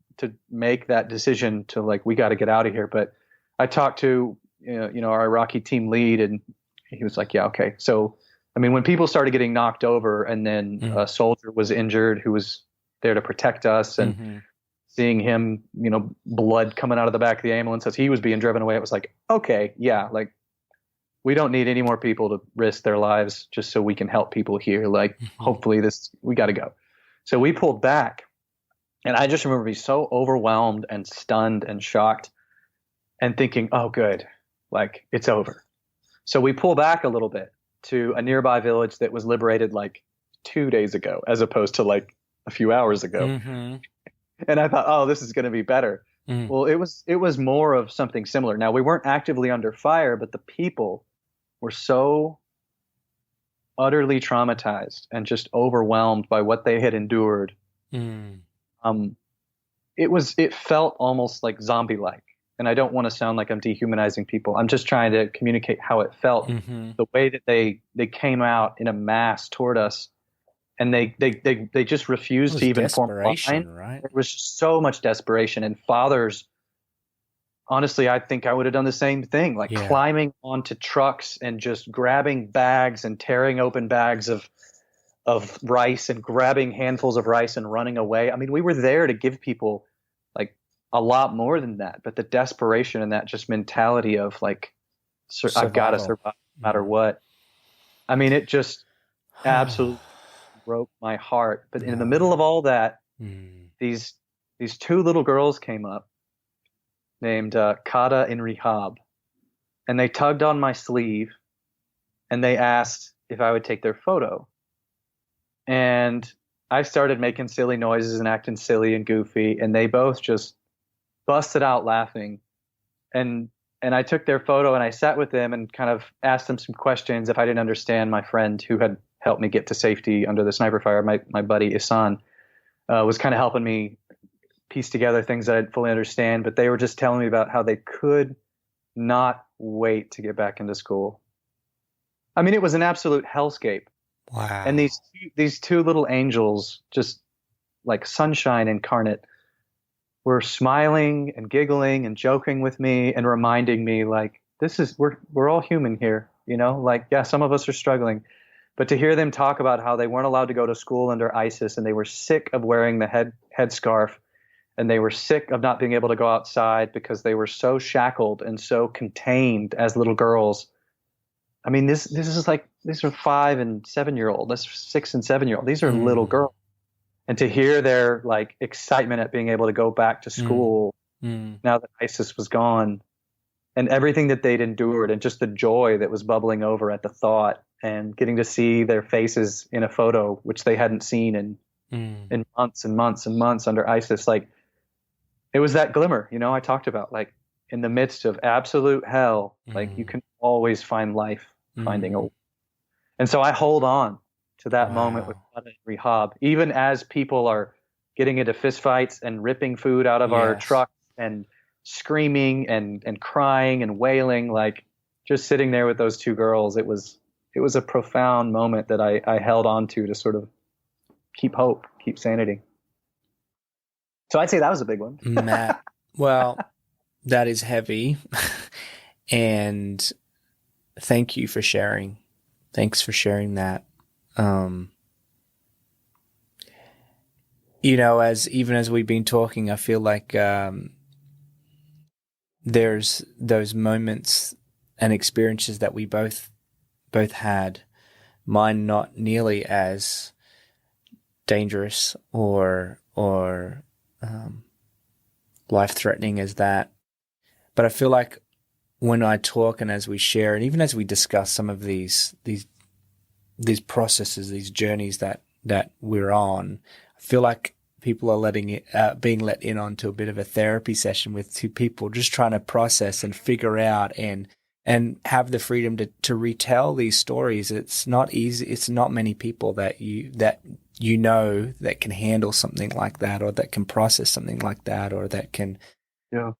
make that decision to like, we got to get out of here. But I talked to, our Iraqi team lead, and he was like, yeah, okay. So, I mean, when people started getting knocked over, and then a soldier was injured who was there to protect us, and seeing him, blood coming out of the back of the ambulance as he was being driven away, it was like, okay, yeah, like, we don't need any more people to risk their lives just so we can help people here. Like, hopefully we got to go. So we pulled back, and I just remember being so overwhelmed and stunned and shocked and thinking, oh, good, like, it's over. So we pull back a little bit to a nearby village that was liberated like 2 days ago, as opposed to like a few hours ago. And I thought, oh, this is going to be better. Well, it was more of something similar. Now, we weren't actively under fire, but the people were so utterly traumatized and just overwhelmed by what they had endured. It felt almost like zombie-like. And I don't want to sound like I'm dehumanizing people. I'm just trying to communicate how it felt. The way that they came out in a mass toward us, and they just refused to even form a line. Right? There was just so much desperation. And fathers, honestly, I think I would have done the same thing, like climbing onto trucks and just grabbing bags and tearing open bags of rice and grabbing handfuls of rice and running away. I mean, we were there to give people like a lot more than that, but the desperation and that just mentality of like, I've got to survive no matter what. I mean, it just absolutely broke my heart. But in the middle of all that, these 2 little girls came up named Kada and Rihab, and they tugged on my sleeve, and they asked if I would take their photo. And I started making silly noises and acting silly and goofy, and they both just busted out laughing. And I took their photo, and I sat with them and kind of asked them some questions if I didn't understand. My friend who had helped me get to safety under the sniper fire, my buddy Isan, was kind of helping me piece together things that I didn't fully understand. But they were just telling me about how they could not wait to get back into school. I mean, it was an absolute hellscape. And Wow. these two little angels, just like sunshine incarnate, were smiling and giggling and joking with me and reminding me like we're all human here, like yeah, some of us are struggling. But to hear them talk about how they weren't allowed to go to school under ISIS and they were sick of wearing the headscarf and they were sick of not being able to go outside because they were so shackled and so contained as little girls. I mean, this is like these are 5 and 7 year old, that's 6 and 7 year old. These are little Mm, girls, and to hear their like excitement at being able to go back to mm, school mm. now that ISIS was gone, and everything that they'd endured, and just the joy that was bubbling over at the thought, and getting to see their faces in a photo which they hadn't seen Mm, in months and months and months under ISIS. Like it was that glimmer, I talked about, like in the midst of absolute hell, like you mm, can always find life finding a. mm. And so I hold on to that moment with Wow. Rehab, even as people are getting into fistfights and ripping food out of our Yes. trucks and screaming and crying and wailing, like just sitting there with those two girls. It was a profound moment that I held on to sort of keep hope, keep sanity. So I'd say that was a big one. Matt, well, that is heavy. And thank you for sharing. Thanks for sharing that. Um, as even as we've been talking, I feel like there's those moments and experiences that we both had. Mine not nearly as dangerous or life threatening as that, but I feel like when I talk and as we share and even as we discuss some of these processes, these journeys that we're on, I feel like people are being let in onto a bit of a therapy session with two people just trying to process and figure out and have the freedom to retell these stories. It's not easy. It's not many people that that can handle something like that, or that can process something like that, or that can, Yeah.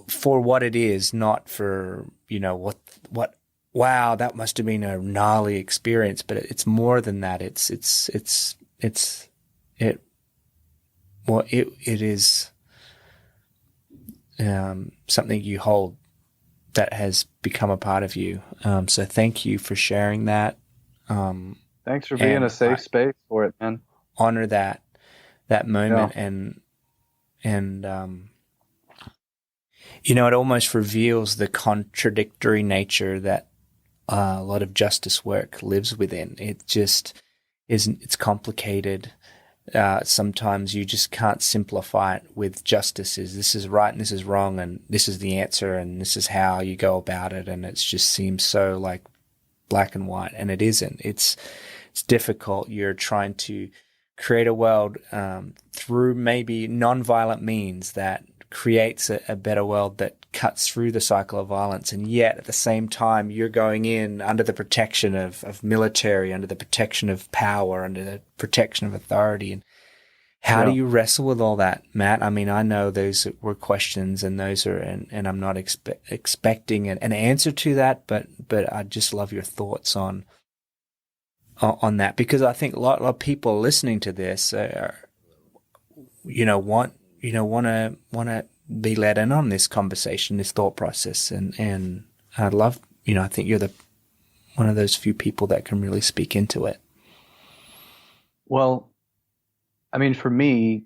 for what it is, not for, what, wow, that must have been a gnarly experience, but it's more than that. It is something you hold that has become a part of you. So thank you for sharing that. Thanks for being a And I safe space for it, man. honor that Yeah. moment, and it almost reveals the contradictory nature that a lot of justice work lives within. It just isn't. It's complicated. Sometimes you just can't simplify it with justice. This is right and this is wrong and this is the answer and this is how you go about it. And it just seems so like black and white, and it isn't. It's difficult. You're trying to create a world through maybe non-violent means that creates a better world that cuts through the cycle of violence, and yet at the same time you're going in under the protection of military, under the protection of power, under the protection of authority. And how do Yeah. you wrestle with all that, Matt? I mean, I know those were questions, and those are, and I'm not expecting an answer to that, but I just love your thoughts on that, because I think a lot of people listening to this want to be let in on this conversation, this thought process, and I'd love, I think you're one of those few people that can really speak into it. Well, I mean, for me,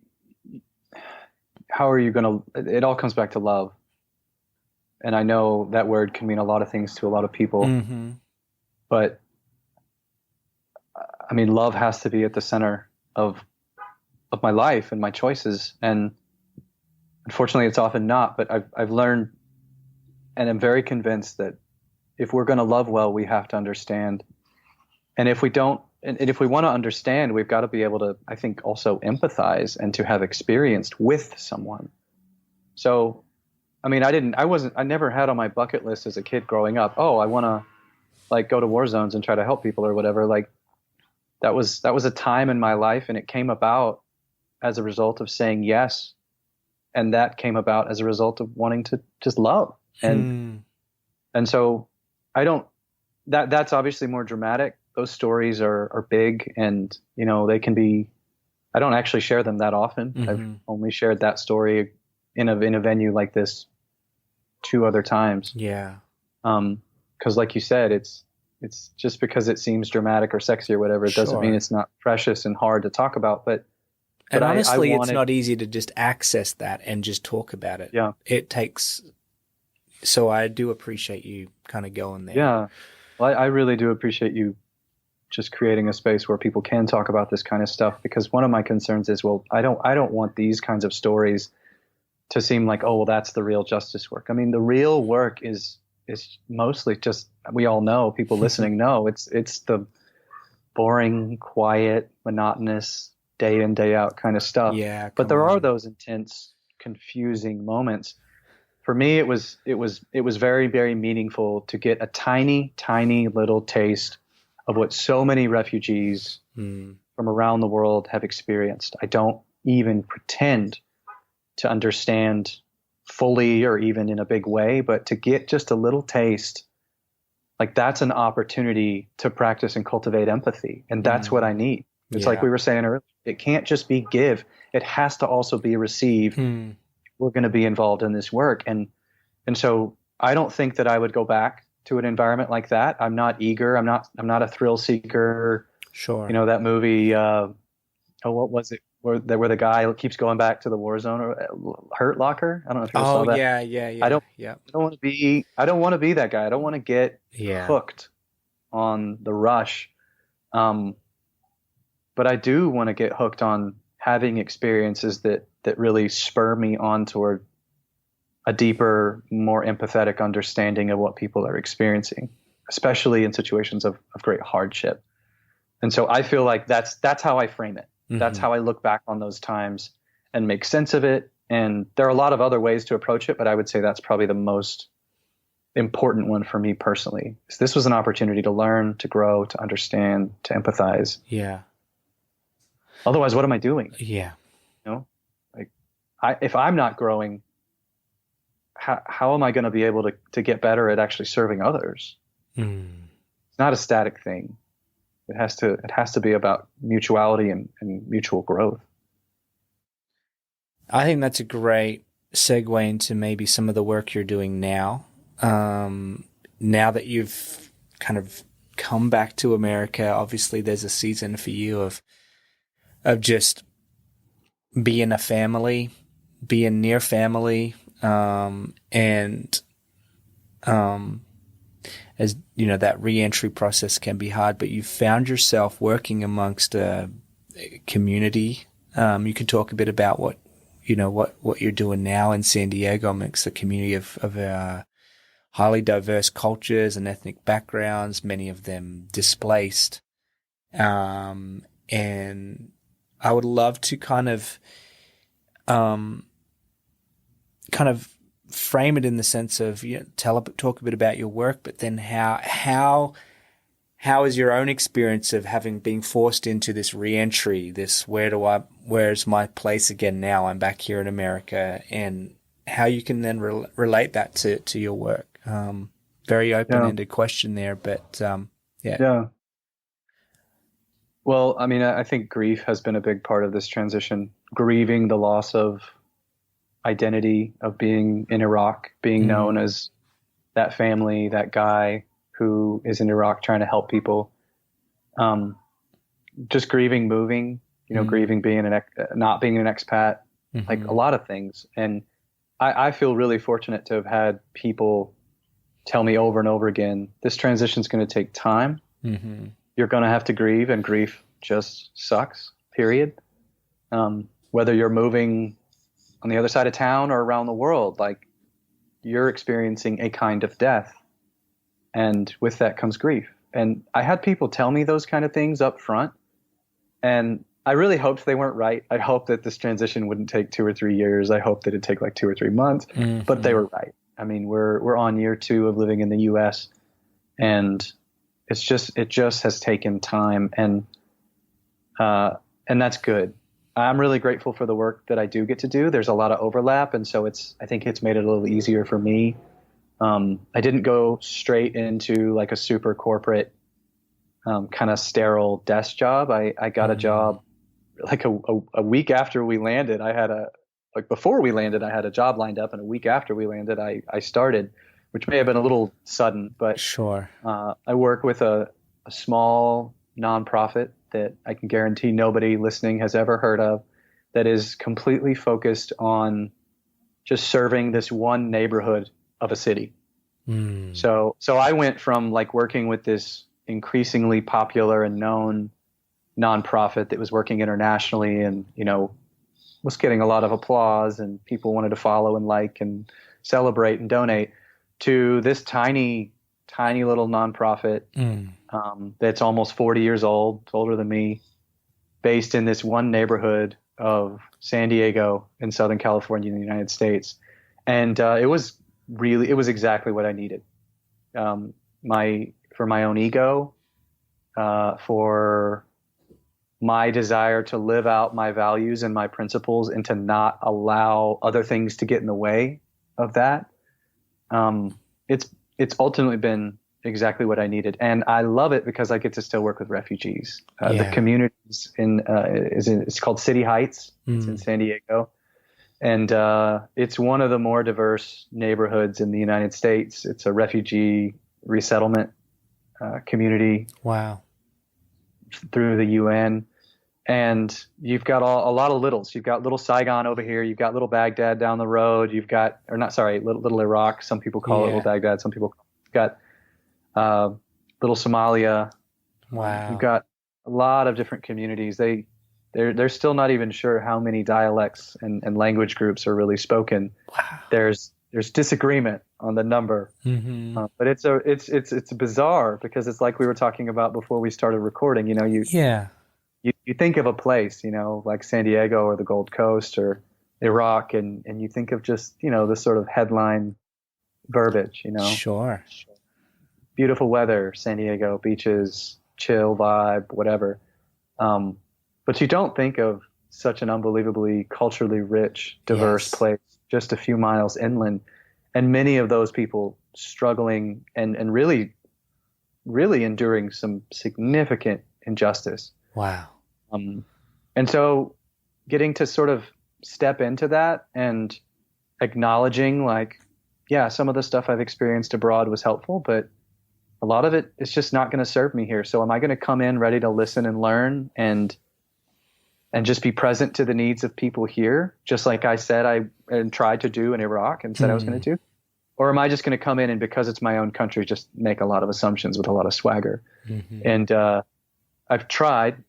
how are you going to, it all comes back to love. And I know that word can mean a lot of things to a lot of people, Mm-hmm. but I mean, love has to be at the center of my life and my choices. And unfortunately, it's often not, but I've learned and am very convinced that if we're going to love well, we have to understand. And if we don't, and if we want to understand, we've got to be able to, I think, also empathize and to have experienced with someone. So, I mean, I never had on my bucket list as a kid growing up, oh, I want to like go to war zones and try to help people or whatever. Like that was a time in my life, and it came about as a result of saying yes. And that came about as a result of wanting to just love. And so I don't, that's obviously more dramatic those stories are big, and they can be. I don't actually share them that often. I've only shared that story in a venue like this 2 other times. Yeah. Because like you said, it's just because it seems dramatic or sexy or whatever, it doesn't mean it's not precious and hard to talk about. But honestly, it's not easy to just access that and just talk about it. Yeah. It takes. So I do appreciate you kind of going there. Yeah. Well, I really do appreciate you just creating a space where people can talk about this kind of stuff, because one of my concerns is, well, I don't want these kinds of stories to seem like, oh, well, that's the real justice work. I mean, the real work is mostly just, we all know, people listening know, it's the boring, quiet, monotonous, day in, day out kind of stuff. Yeah. But there are those intense, confusing moments. For me, it was very, very meaningful to get a tiny, tiny little taste of what so many refugees from around the world have experienced. I don't even pretend to understand fully or even in a big way, but to get just a little taste, like that's an opportunity to practice and cultivate empathy. And that's what I need. It's like we were saying earlier, it can't just be give. It has to also be receive. We're going to be involved in this work. And so I don't think that I would go back to an environment like that. I'm not eager. I'm not a thrill seeker. Sure. That movie, what was it? Where the guy keeps going back to the war zone, or Hurt Locker. I don't know if you saw that. Yeah. I don't want to be that guy. I don't want to get hooked on the rush. But I do want to get hooked on having experiences that really spur me on toward a deeper, more empathetic understanding of what people are experiencing, especially in situations of great hardship. And so I feel like that's how I frame it. That's how I look back on those times and make sense of it. And there are a lot of other ways to approach it, but I would say that's probably the most important one for me personally. This was an opportunity to learn, to grow, to understand, to empathize. Yeah. Otherwise, what am I doing? Yeah. Like if I'm not growing, how am I going to be able to get better at actually serving others? It's not a static thing. It has to be about mutuality and mutual growth. I think that's a great segue into maybe some of the work you're doing now. Now that you've kind of come back to America, obviously there's a season for you of just being a family, being near family, as you know, that re-entry process can be hard, but you've found yourself working amongst a community. You can talk a bit about what you're doing now in San Diego amongst a community of highly diverse cultures and ethnic backgrounds, many of them displaced. And I would love to kind of frame it in the sense of, talk a bit about your work, but then how is your own experience of having been forced into this re-entry, this where's my place again now? I'm back here in America, and how you can then relate that to your work. Very open-ended question there, but yeah. Well, I mean, I think grief has been a big part of this transition. Grieving the loss of identity, of being in Iraq, being known as that family, that guy who is in Iraq trying to help people. Just grieving moving, grieving being not being an expat, like a lot of things. And I feel really fortunate to have had people tell me over and over again, this transition is going to take time. You're going to have to grieve, and grief just sucks, period. Whether you're moving on the other side of town or around the world, like, you're experiencing a kind of death, and with that comes grief. And I had people tell me those kind of things up front, and I really hoped they weren't right. I hoped that this transition wouldn't take 2 or 3 years. I hoped that it'd take like 2 or 3 months, but they were right. I mean, we're on year 2 of living in the U.S., and it just has taken time, and that's good. I'm really grateful for the work that I do get to do. There's a lot of overlap, and so I think it's made it a little easier for me. I didn't go straight into like a super corporate kind of sterile desk job. I got a job like a week after we landed. Before we landed, I had a job lined up, and a week after we landed, I started, which may have been a little sudden, but Sure. I work with a small nonprofit that I can guarantee nobody listening has ever heard of, that is completely focused on just serving this one neighborhood of a city. So I went from like working with this increasingly popular and known nonprofit that was working internationally and, was getting a lot of applause and people wanted to follow and like and celebrate and donate, to this tiny little nonprofit that's almost 40 years old, older than me, based in this one neighborhood of San Diego in Southern California in the United States. And it was exactly what I needed. For my own ego, for my desire to live out my values and my principles and to not allow other things to get in the way of that. It's ultimately been exactly what I needed. And I love it because I get to still work with refugees. The communities it's called City Heights. It's in San Diego. And it's one of the more diverse neighborhoods in the United States. It's a refugee resettlement community. Wow. Through the UN. And you've got a lot of littles. You've got little Saigon over here. You've got little Baghdad down the road. Little Iraq. Some people call it little Baghdad. Some people you've got little Somalia. Wow. You've got a lot of different communities. They're still not even sure how many dialects and language groups are really spoken. Wow. There's disagreement on the number, but it's bizarre because it's like we were talking about before we started recording. You think of a place, like San Diego or the Gold Coast or Iraq, and you think of just this sort of headline verbiage. Sure. Beautiful weather, San Diego, beaches, chill vibe, whatever. But you don't think of such an unbelievably culturally rich, diverse place just a few miles inland, and many of those people struggling and really, really enduring some significant injustice. Wow. And so getting to sort of step into that and acknowledging some of the stuff I've experienced abroad was helpful, but a lot of it is just not going to serve me here. So am I going to come in ready to listen and learn and just be present to the needs of people here, just like I said and tried to do in Iraq and said I was going to do? Or am I just going to come in and because it's my own country, just make a lot of assumptions with a lot of swagger? And I've tried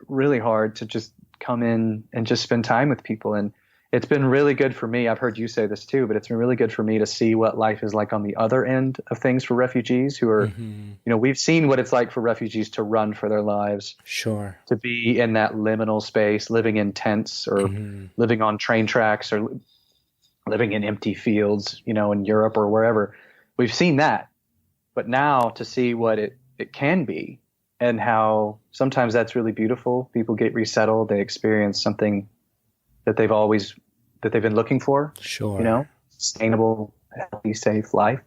really hard to just come in and just spend time with people. And it's been really good for me. I've heard you say this too, but it's been really good for me to see what life is like on the other end of things for refugees who are, we've seen what it's like for refugees to run for their lives. Sure. To be in that liminal space, living in tents or living on train tracks or living in empty fields, in Europe or wherever. We've seen that. But now to see what it can be and how sometimes that's really beautiful. People get resettled. They experience something that they've been looking for. Sure. Sustainable, healthy, safe life.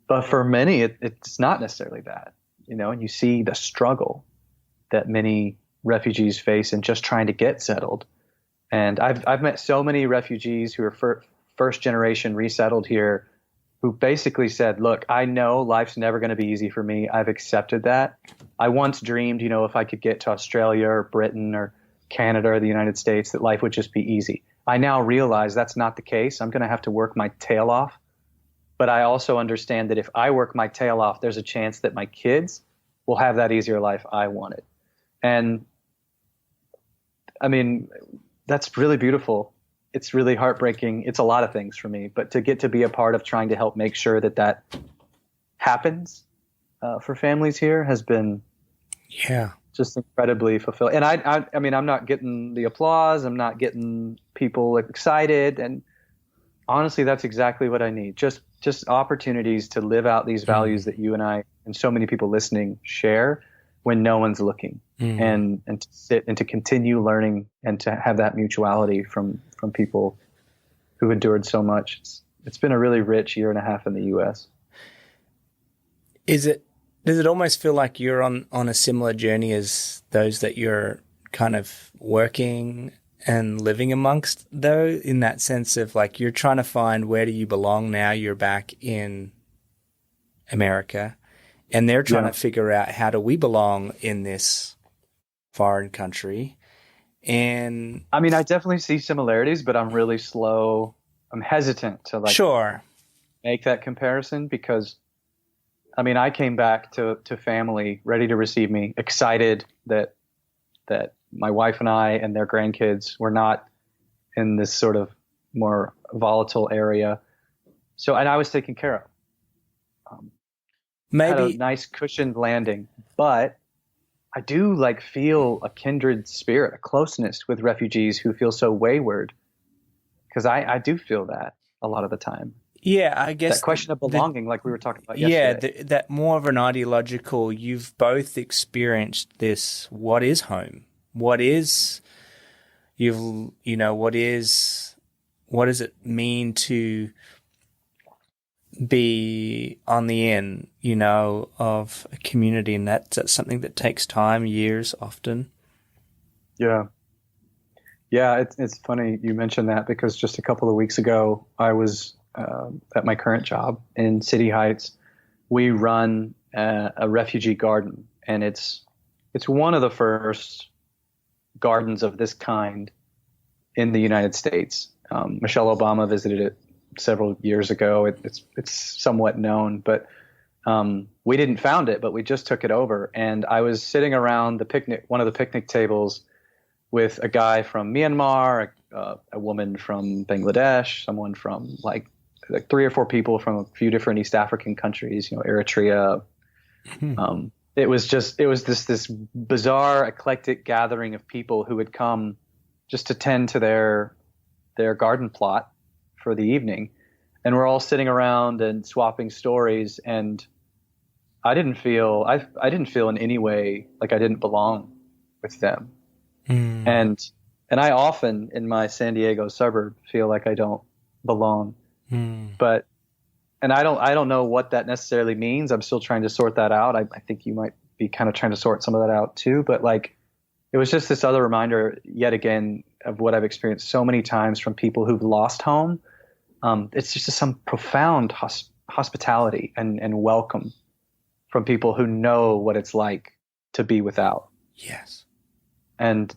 But for many, it's not necessarily that, and you see the struggle that many refugees face in just trying to get settled. And I've met so many refugees who are first generation resettled here who basically said, look, I know life's never going to be easy for me. I've accepted that. I once dreamed, if I could get to Australia or Britain or Canada or the United States, that life would just be easy. I now realize that's not the case. I'm going to have to work my tail off. But I also understand that if I work my tail off, there's a chance that my kids will have that easier life I wanted. And I mean, that's really beautiful. It's really heartbreaking. It's a lot of things for me, but to get to be a part of trying to help make sure that happens for families here has been just incredibly fulfilling. And I mean, I'm not getting the applause. I'm not getting people excited. And honestly, that's exactly what I need. Just opportunities to live out these values that you and I and so many people listening share when no one's looking, and to sit and to continue learning and to have that mutuality from people who've endured so much. It's been a really rich year and a half in the U.S. Is it Does it almost feel like you're on a similar journey as those that you're kind of working and living amongst, though, in that sense of like you're trying to find where do you belong now you're back in America, and they're trying to figure out how do we belong in this foreign country. And I mean, I definitely see similarities, but I'm really slow. I'm hesitant to make that comparison because, I mean, I came back to family ready to receive me, excited that my wife and I and their grandkids were not in this sort of more volatile area. So, and I was taken care of. Had a nice cushioned landing, but I do feel a kindred spirit, a closeness with refugees who feel so wayward, because I do feel that a lot of the time. Yeah, I guess that question of belonging, like we were talking about yesterday. Yeah, that more of an ideological. You've both experienced this. What is home? What is what does it mean to be on the end, of a community, and that's something that takes time, years, often. Yeah, it's funny you mentioned that because just a couple of weeks ago, I was at my current job in City Heights. We run a refugee garden, and it's one of the first gardens of this kind in the United States. Michelle Obama visited it several years ago. It's somewhat known, but we didn't found it, but we just took it over. And I was sitting around one of the picnic tables with a guy from Myanmar, a woman from Bangladesh, someone from like 3 or 4 people from a few different East African countries, Eritrea. It was this bizarre, eclectic gathering of people who had come just to tend to their garden plot for the evening, and we're all sitting around and swapping stories. And I didn't feel in any way like I didn't belong with them. And I often in my San Diego suburb feel like I don't belong. But I don't know what that necessarily means. I'm still trying to sort that out. I think you might be kind of trying to sort some of that out too. But it was just this other reminder yet again of what I've experienced so many times from people who've lost home. It's just some profound hospitality and welcome from people who know what it's like to be without. Yes. And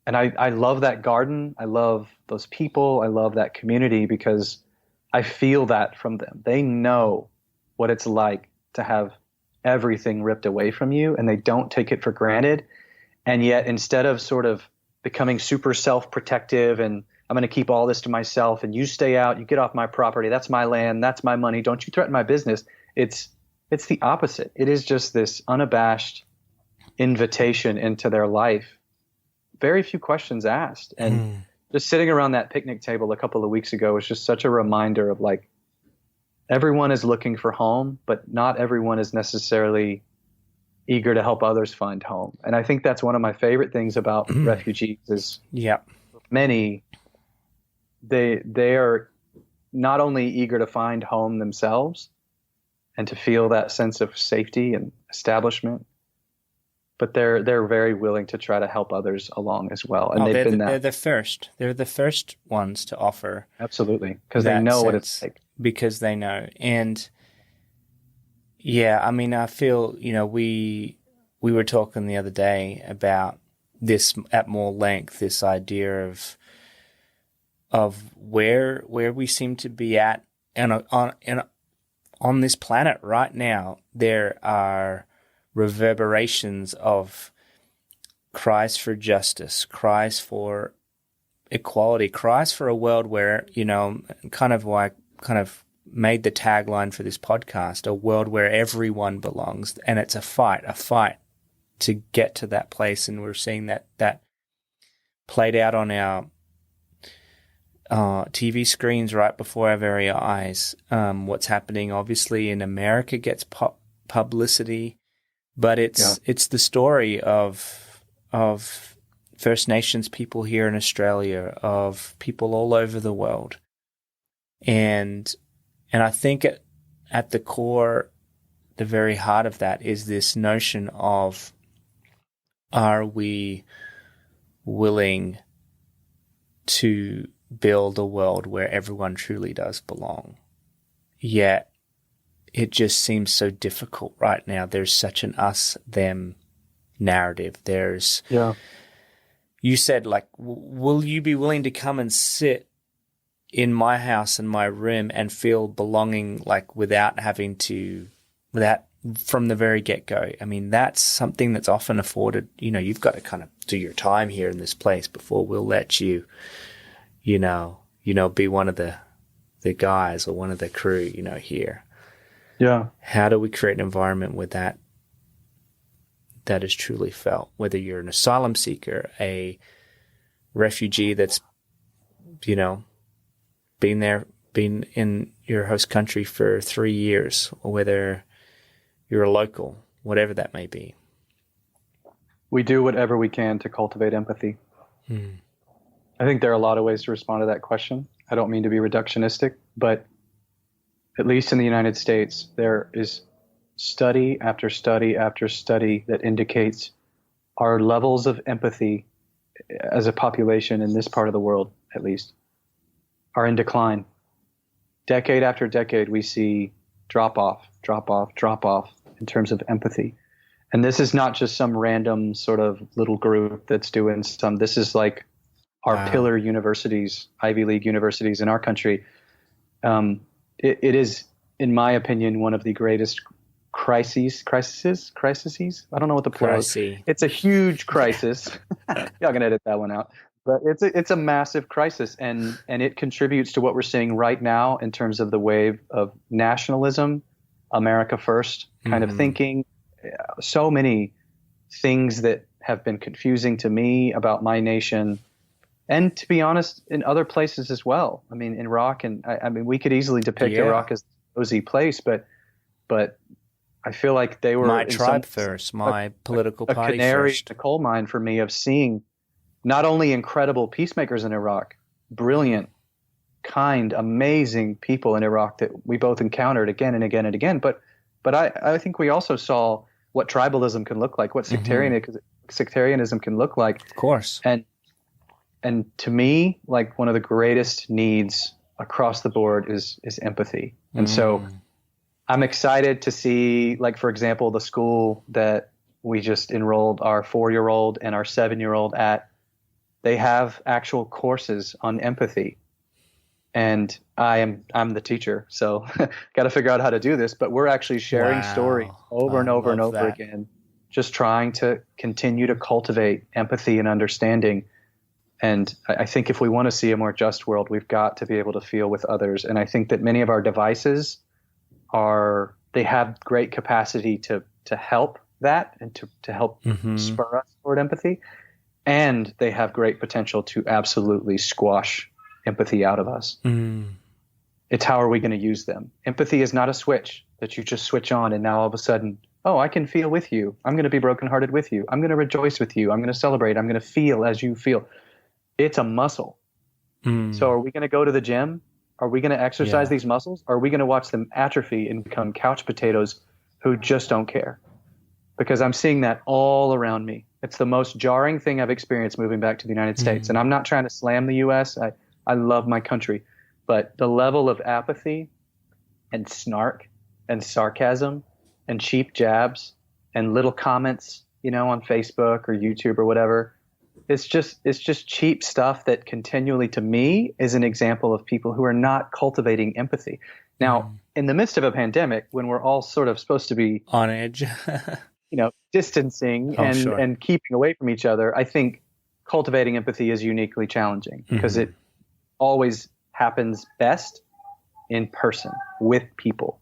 I love that garden. I love those people. I love that community because I feel that from them. They know what it's like to have everything ripped away from you, and they don't take it for granted. And yet, instead of sort of becoming super self-protective and I'm going to keep all this to myself and you stay out, you get off my property, that's my land, that's my money, don't you threaten my business. It's the opposite. It is just this unabashed invitation into their life. Very few questions asked. And just sitting around that picnic table a couple of weeks ago was just such a reminder of everyone is looking for home, but not everyone is necessarily eager to help others find home. And I think that's one of my favorite things about refugees is many, they are not only eager to find home themselves and to feel that sense of safety and establishment, but they're very willing to try to help others along as well. And they're the first. They're the first ones to offer. Absolutely, because they know what it's like. Because they know. And yeah, I mean, I feel, we were talking the other day about this at more length, this idea of where we seem to be at and on this planet right now. There are reverberations of cries for justice, cries for equality, cries for a world where, kind of made the tagline for this podcast, a world where everyone belongs. And it's a fight to get to that place. And we're seeing that played out on our TV screens right before our very eyes. What's happening obviously in America gets publicity, but it's the story of First Nations people here in Australia, of people all over the world. And I think at the core the very heart of that is this notion of, are we willing to build a world where everyone truly does belong? Yet it just seems so difficult right now. There's such an us-them narrative. There's, you said, like, will you be willing to come and sit in my house, in my room, and feel belonging, like, without from the very get-go? I mean, that's something that's often afforded. You've got to kind of do your time here in this place before we'll let you, be one of the guys or one of the crew, here. Yeah. How do we create an environment where that is truly felt? Whether you're an asylum seeker, a refugee that's, been in your host country for 3 years, or whether you're a local, whatever that may be. We do whatever we can to cultivate empathy. I think there are a lot of ways to respond to that question. I don't mean to be reductionistic, but at least in the United States, there is study after study after study that indicates our levels of empathy as a population in this part of the world, at least, are in decline. Decade after decade, we see drop off in terms of empathy. And this is not just some random sort of little group that's doing some. This is like our pillar universities, Ivy League universities in our country. It is, in my opinion, one of the greatest crises. I don't know what the plural is. It's a huge crisis. Y'all can edit that one out. But it's a massive crisis, and it contributes to what we're seeing right now in terms of the wave of nationalism, America first kind of thinking. So many things that have been confusing to me about my nation, and to be honest, in other places as well. I mean, in Iraq, and I mean, we could easily depict Iraq as a cozy place, but I feel like they were my tribe first, my political party a canary first. in a coal mine for me of seeing not only incredible peacemakers in Iraq, brilliant, kind, amazing people in Iraq that we both encountered again and again and again, but I think we also saw what tribalism can look like, what sectarianism can look like. Of course. And to me, like, one of the greatest needs across the board is empathy. And so I'm excited to see, like, for example, the school that we just enrolled our 4-year-old and our 7-year-old at, they have actual courses on empathy. And I'm the teacher, so got to figure out how to do this. But we're actually sharing stories over and over and over again, just trying to continue to cultivate empathy and understanding. And I think if we want to see a more just world, we've got to be able to feel with others. And I think that many of our devices they have great capacity to help that and to help spur us toward empathy. And they have great potential to absolutely squash empathy out of us. It's how are we going to use them? Empathy is not a switch that you just switch on and now all of a sudden, oh, I can feel with you. I'm going to be brokenhearted with you. I'm going to rejoice with you. I'm going to celebrate. I'm going to feel as you feel. It's a muscle. So are we going to go to the gym? Are we going to exercise these muscles? Or are we going to watch them atrophy and become couch potatoes who just don't care? Because I'm seeing that all around me. It's the most jarring thing I've experienced moving back to the United States. And I'm not trying to slam the U.S. I love my country. But the level of apathy and snark and sarcasm and cheap jabs and little comments, on Facebook or YouTube or whatever, it's just cheap stuff that continually, to me, is an example of people who are not cultivating empathy. Now, in the midst of a pandemic, when we're all sort of supposed to be on edge, distancing and keeping away from each other, I think cultivating empathy is uniquely challenging because it always happens best in person with people.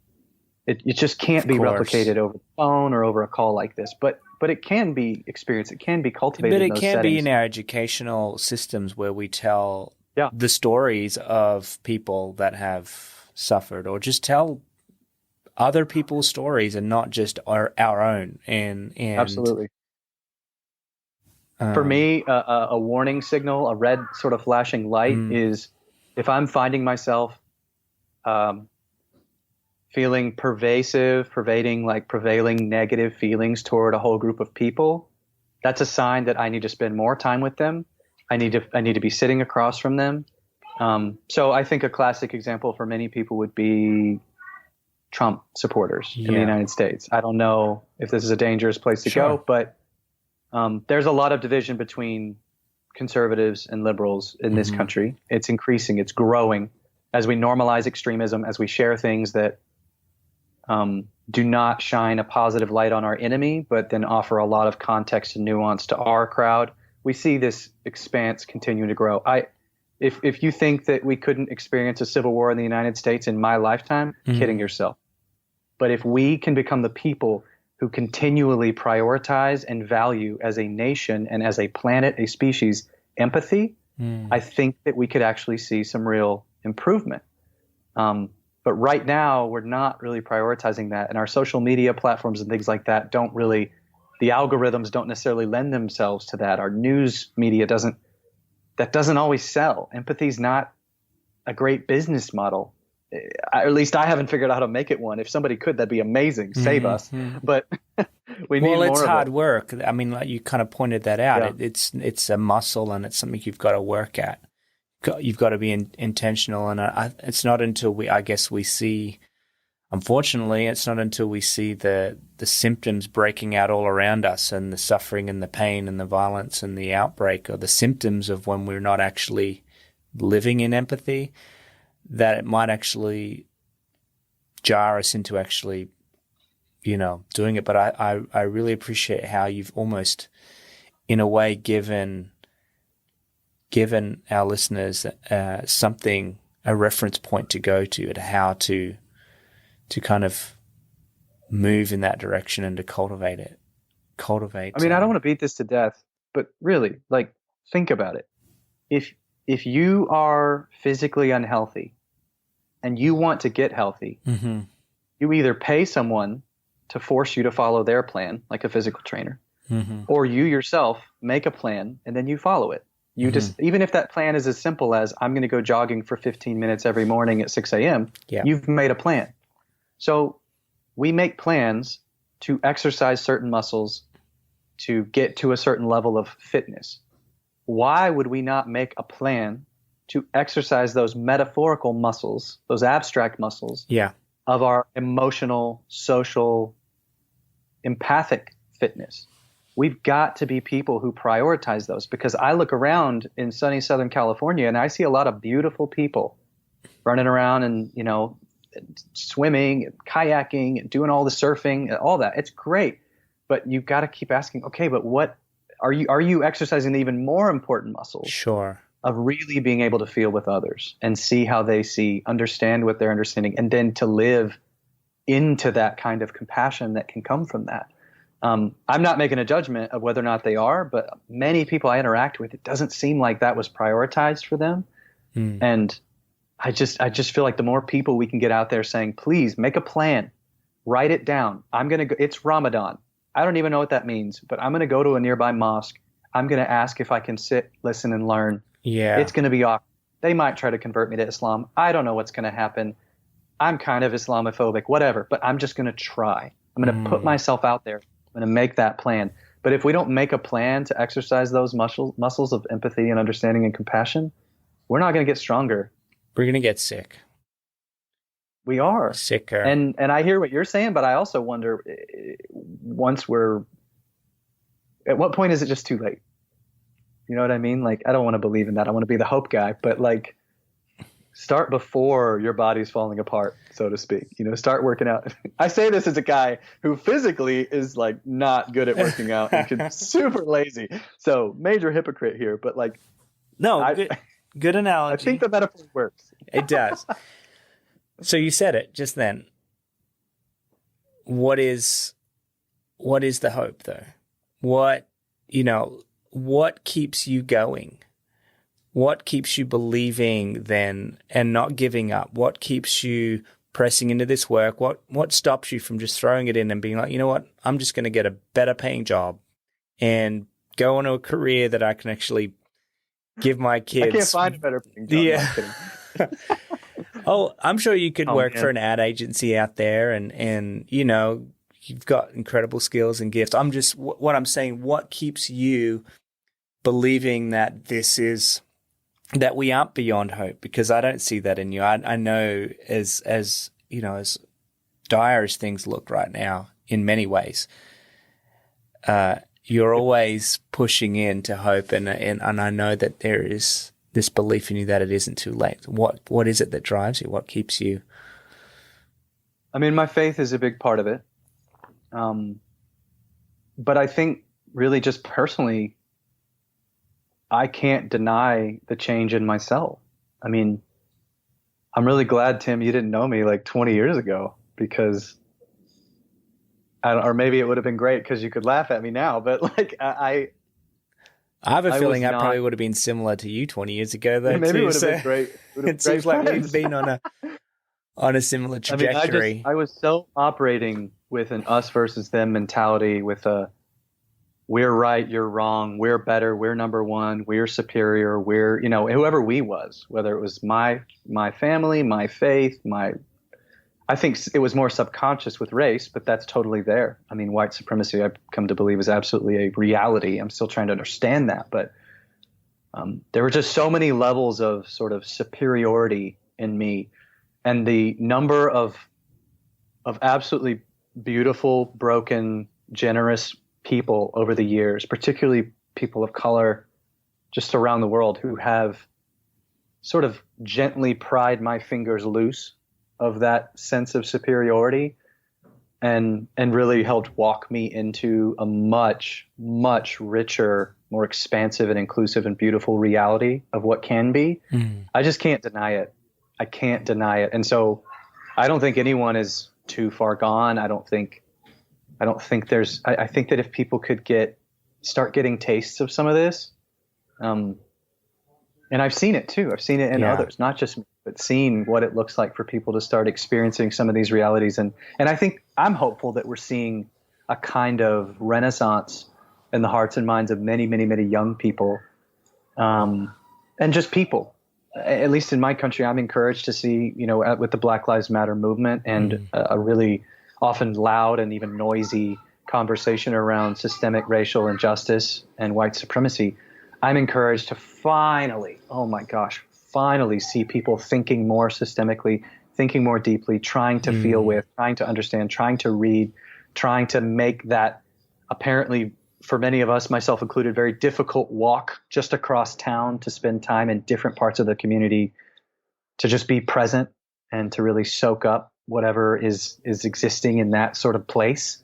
It just can't be replicated over the phone or over a call like this, but it can be experienced. It can be cultivated. But in those it can settings. be in our educational systems where we tell the stories of people that have suffered, or just tell other people's stories and not just our own. And absolutely. For me, a warning signal, a red sort of flashing light is if I'm finding myself feeling pervading, like prevailing negative feelings toward a whole group of people, that's a sign that I need to spend more time with them. I need to be sitting across from them. So I think a classic example for many people would be Trump supporters in the United States. I don't know if this is a dangerous place to go, but there's a lot of division between conservatives and liberals in this country. It's increasing. It's growing as we normalize extremism, as we share things that do not shine a positive light on our enemy, but then offer a lot of context and nuance to our crowd. We see this expanse continue to grow. If you think that we couldn't experience a civil war in the United States in my lifetime, kidding yourself. But if we can become the people who continually prioritize and value as a nation and as a planet, a species, empathy, I think that we could actually see some real improvement. But right now, we're not really prioritizing that. And our social media platforms and things like that the algorithms don't necessarily lend themselves to that. Our news media doesn't always sell. Empathy is not a great business model. At least I haven't figured out how to make it one. If somebody could, that'd be amazing. Save us. But we need more. Well, it's of hard it. work. I mean, like you kind of pointed that out. Yeah. It's a muscle, and it's something you've got to work at. You've got to be intentional, and it's not until we see. Unfortunately, it's not until we see the symptoms breaking out all around us, and the suffering and the pain and the violence and the outbreak, or the symptoms of when we're not actually living in empathy, that it might actually jar us into actually, doing it. But I really appreciate how you've almost, in a way, given our listeners a reference point to go to at how to kind of move in that direction and to cultivate it. I mean, I don't want to beat this to death, but really, like, think about it. If you are physically unhealthy and you want to get healthy, you either pay someone to force you to follow their plan, like a physical trainer, or you yourself make a plan and then you follow it. You just, even if that plan is as simple as I'm going to go jogging for 15 minutes every morning at 6 a.m., you've made a plan. So we make plans to exercise certain muscles to get to a certain level of fitness. Why would we not make a plan to exercise those metaphorical muscles, those abstract muscles of our emotional, social, empathic fitness? We've got to be people who prioritize those, because I look around in sunny Southern California and I see a lot of beautiful people running around and, swimming and kayaking and doing all the surfing and all that. It's great. But you've got to keep asking, okay, but what are you exercising the even more important muscles? Sure. Of really being able to feel with others and see how they see, understand what they're understanding, and then to live into that kind of compassion that can come from that. I'm not making a judgment of whether or not they are, but many people I interact with, it doesn't seem like that was prioritized for them. And I just feel like the more people we can get out there saying, please make a plan, write it down. It's Ramadan. I don't even know what that means, but I'm going to go to a nearby mosque. I'm going to ask if I can sit, listen, and learn. Yeah. It's going to be awkward. They might try to convert me to Islam. I don't know what's going to happen. I'm kind of Islamophobic, whatever, but I'm just going to try. I'm going to put myself out there. I'm going to make that plan. But if we don't make a plan to exercise those muscles of empathy and understanding and compassion, we're not going to get stronger. We're going to get sick. We are. Sicker. And I hear what you're saying, but I also wonder, at what point is it just too late? You know what I mean? Like, I don't want to believe in that. I want to be the hope guy, but like, start before your body's falling apart, so to speak. Start working out. I say this as a guy who physically is like not good at working out and super lazy. So major hypocrite here, but like, good analogy. I think the metaphor works. It does. So you said it just then. What is the hope though? What keeps you going? What keeps you believing then and not giving up? What keeps you pressing into this work? What stops you from just throwing it in and being like, you know what, I'm just going to get a better paying job and go into a career that I can actually give my kids. I can't find a better paying job. Yeah. Oh, I'm sure you could work man. for an ad agency out there, and you've got incredible skills and gifts. I'm just what I'm saying. What keeps you believing that that we aren't beyond hope? Because I don't see that in you. I know as as dire as things look right now, in many ways, you're always pushing into hope, and I know that there is this belief in you that it isn't too late. What is it that drives you? What keeps you? I mean, my faith is a big part of it. But I think really just personally, I can't deny the change in myself. I mean, I'm really glad, Tim, you didn't know me like 20 years ago, because or maybe it would have been great because you could laugh at me now, but like I have a feeling I probably would have been similar to you 20 years ago, though. Maybe too, it would have been great. It seems like we've been on a similar trajectory. I mean, I was so operating with an us versus them mentality, with a we're right, you're wrong, we're better, we're number one, we're superior, we're whoever we was, whether it was my family, my faith, I think it was more subconscious with race, but that's totally there. I mean, white supremacy, I've come to believe, is absolutely a reality. I'm still trying to understand that, but there were just so many levels of sort of superiority in me, and the number of absolutely beautiful, broken, generous people over the years, particularly people of color just around the world, who have sort of gently pried my fingers loose of that sense of superiority, and really helped walk me into a much, much richer, more expansive and inclusive and beautiful reality of what can be. I just can't deny it. I can't deny it. And so I don't think anyone is too far gone. I think that if people could start getting tastes of some of this, and I've seen it too. I've seen it in others, not just me, but seeing what it looks like for people to start experiencing some of these realities. And I think I'm hopeful that we're seeing a kind of renaissance in the hearts and minds of many, many, many young people, and just people. At least in my country, I'm encouraged to see, with the Black Lives Matter movement and a really often loud and even noisy conversation around systemic racial injustice and white supremacy. I'm encouraged to finally see people thinking more systemically, thinking more deeply, trying to feel with, trying to understand, trying to read, trying to make that apparently, for many of us, myself included, very difficult walk just across town to spend time in different parts of the community, to just be present and to really soak up whatever is existing in that sort of place,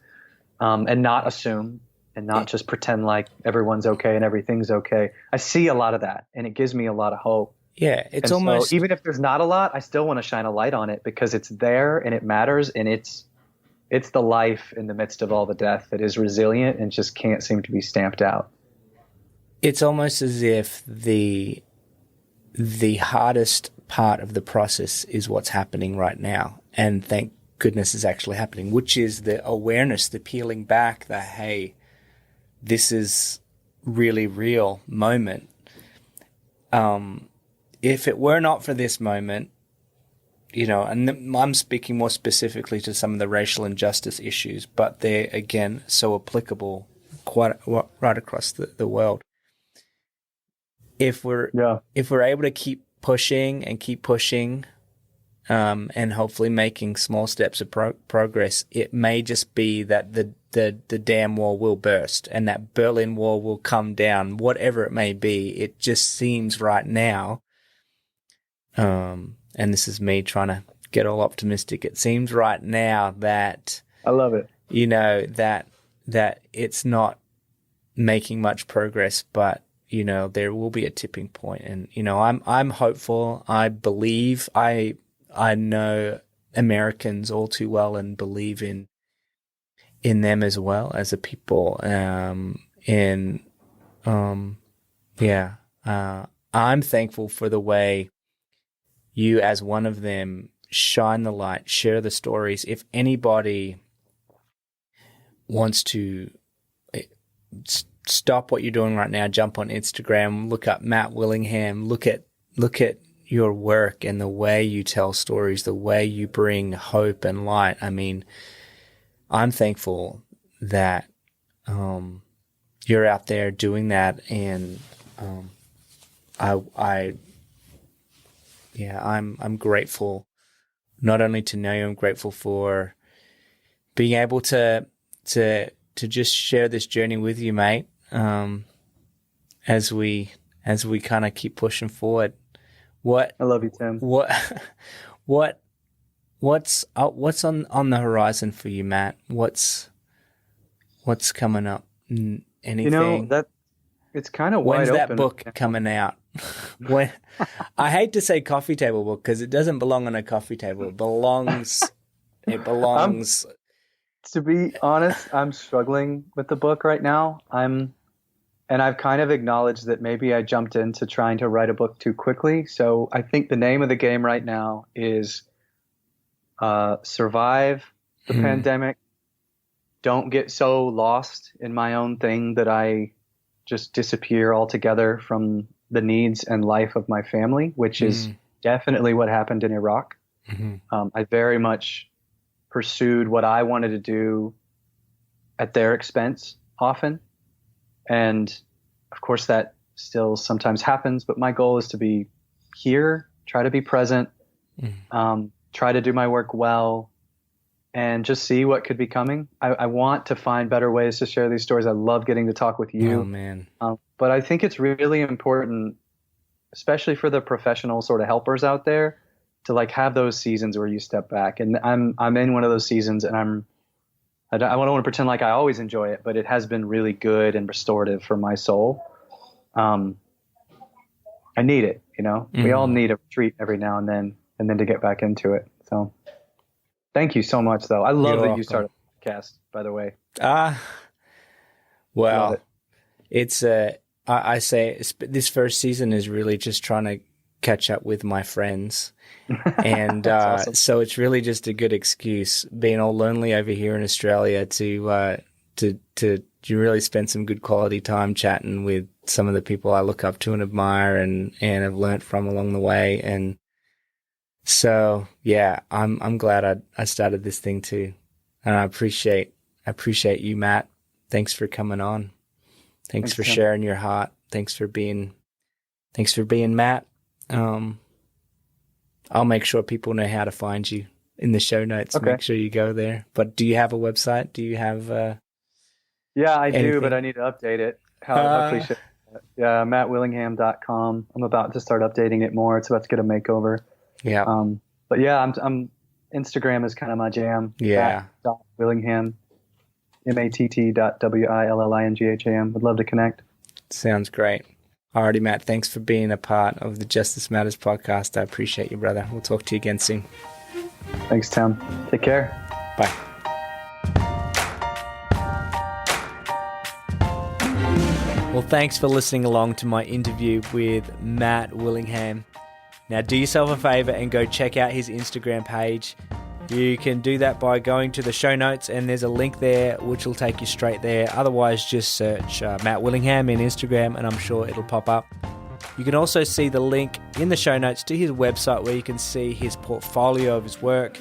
and not assume and not just pretend like everyone's okay and everything's okay. I see a lot of that, and it gives me a lot of hope. Yeah, it's and almost... So even if there's not a lot, I still want to shine a light on it, because it's there and it matters, and it's the life in the midst of all the death that is resilient and just can't seem to be stamped out. It's almost as if the hardest part of the process is what's happening right now, and thank goodness is actually happening, which is the awareness, the peeling back, the, hey, this is really real moment. If it were not for this moment, and I'm speaking more specifically to some of the racial injustice issues, but they're, again, so applicable right across the world. If we're able to keep pushing, and hopefully making small steps of progress, it may just be that the damn wall will burst and that Berlin Wall will come down, whatever it may be. It just seems right now, and this is me trying to get all optimistic, it seems right now that... I love it. That it's not making much progress, but there will be a tipping point. And I'm hopeful. I believe. I know Americans all too well and believe in them as well as a people. I'm thankful for the way you, as one of them, shine the light, share the stories. If anybody wants to stop what you're doing right now, jump on Instagram, look up Matt Willingham, look at your work and the way you tell stories, the way you bring hope and light. I mean, I'm thankful that you're out there doing that, and I'm grateful not only to know you, I'm grateful for being able to just share this journey with you, mate. As we kind of keep pushing forward. I love you, Tim. What's on the horizon for you, Matt? What's coming up? Anything? That it's kind of wide open. When's that book open. coming out? When I hate to say coffee table book because it doesn't belong on a coffee table. It belongs. To be honest, I'm struggling with the book right now. And I've kind of acknowledged that maybe I jumped into trying to write a book too quickly. So I think the name of the game right now is survive the pandemic. Don't get so lost in my own thing that I just disappear altogether from the needs and life of my family, which is definitely what happened in Iraq. I very much pursued what I wanted to do at their expense often. And of course that still sometimes happens, but my goal is to be here, try to be present, try to do my work well, and just see what could be coming. I want to find better ways to share these stories. I love getting to talk with you. Oh, man. But I think it's really important, especially for the professional sort of helpers out there, to like have those seasons where you step back. And I'm in one of those seasons, and I don't want to pretend like I always enjoy it, but it has been really good and restorative for my soul. I need it, we all need a retreat every now and then to get back into it. So thank you so much, though. I love that you started a podcast, by the way. Well, it's I say this first season is really just trying to catch up with my friends. And awesome. So it's really just a good excuse, being all lonely over here in Australia, to really spend some good quality time chatting with some of the people I look up to and admire and have learnt from along the way. And so, yeah, I'm glad I started this thing too. And I appreciate you, Matt. Thanks for coming on. Thanks for sharing your heart. Thanks for being Matt. I'll make sure people know how to find you in the show notes. Okay. Make sure you go there. But do you have a website? Do you have Yeah, I do, but I need to update it. How appreciate it. Yeah, mattwillingham.com. I'm about to start updating it more. It's about to get a makeover. Yeah. But yeah, I'm Instagram is kind of my jam. Yeah. Willingham, matt.willingham. Would love to connect. Sounds great. Alrighty, Matt, thanks for being a part of the Justice Matters podcast. I appreciate you, brother. We'll talk to you again soon. Thanks, Tim. Take care. Bye. Well, thanks for listening along to my interview with Matt Willingham. Now, do yourself a favor and go check out his Instagram page. You can do that by going to the show notes, and there's a link there which will take you straight there. Otherwise, just search Matt Willingham in Instagram and I'm sure it'll pop up. You can also see the link in the show notes to his website where you can see his portfolio of his work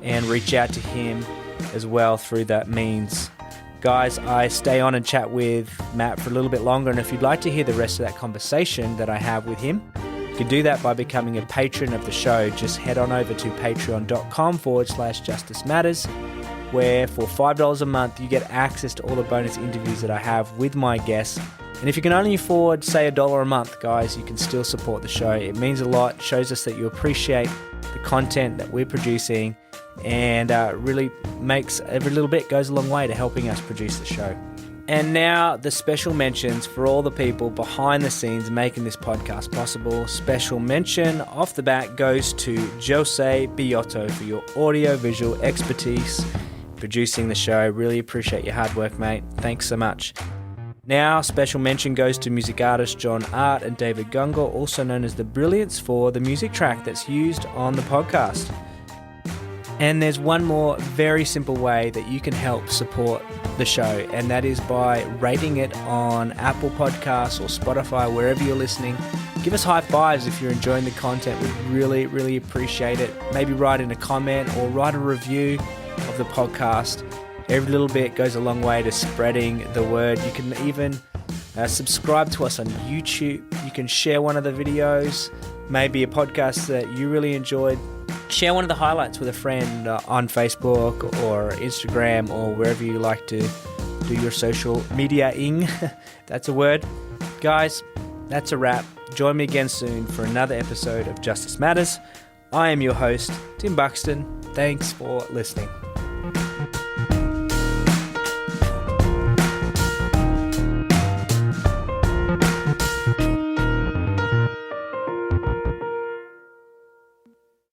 and reach out to him as well through that means. Guys, I stay on and chat with Matt for a little bit longer, and if you'd like to hear the rest of that conversation that I have with him, you can do that by becoming a patron of the show. Just head on over to patreon.com/Justice Matters, where for $5 a month, you get access to all the bonus interviews that I have with my guests. And if you can only afford, say, $1 a month, guys, you can still support the show. It means a lot, shows us that you appreciate the content that we're producing, and really makes every little bit goes a long way to helping us produce the show. And now the special mentions for all the people behind the scenes making this podcast possible. Special mention off the bat goes to Jose Biotto for your audio-visual expertise producing the show. Really appreciate your hard work, mate. Thanks so much. Now, special mention goes to music artists John Art and David Gungle, also known as The Brilliance, for the music track that's used on the podcast. And there's one more very simple way that you can help support the show, and that is by rating it on Apple Podcasts or Spotify, wherever you're listening. Give us high fives if you're enjoying the content. We'd really, really appreciate it. Maybe write in a comment or write a review of the podcast. Every little bit goes a long way to spreading the word. You can even subscribe to us on YouTube. You can share one of the videos, maybe a podcast that you really enjoyed. Share one of the highlights with a friend on Facebook or Instagram or wherever you like to do your social media-ing. That's a word. Guys, that's a wrap. Join me again soon for another episode of Justice Matters. I am your host, Tim Buxton. Thanks for listening.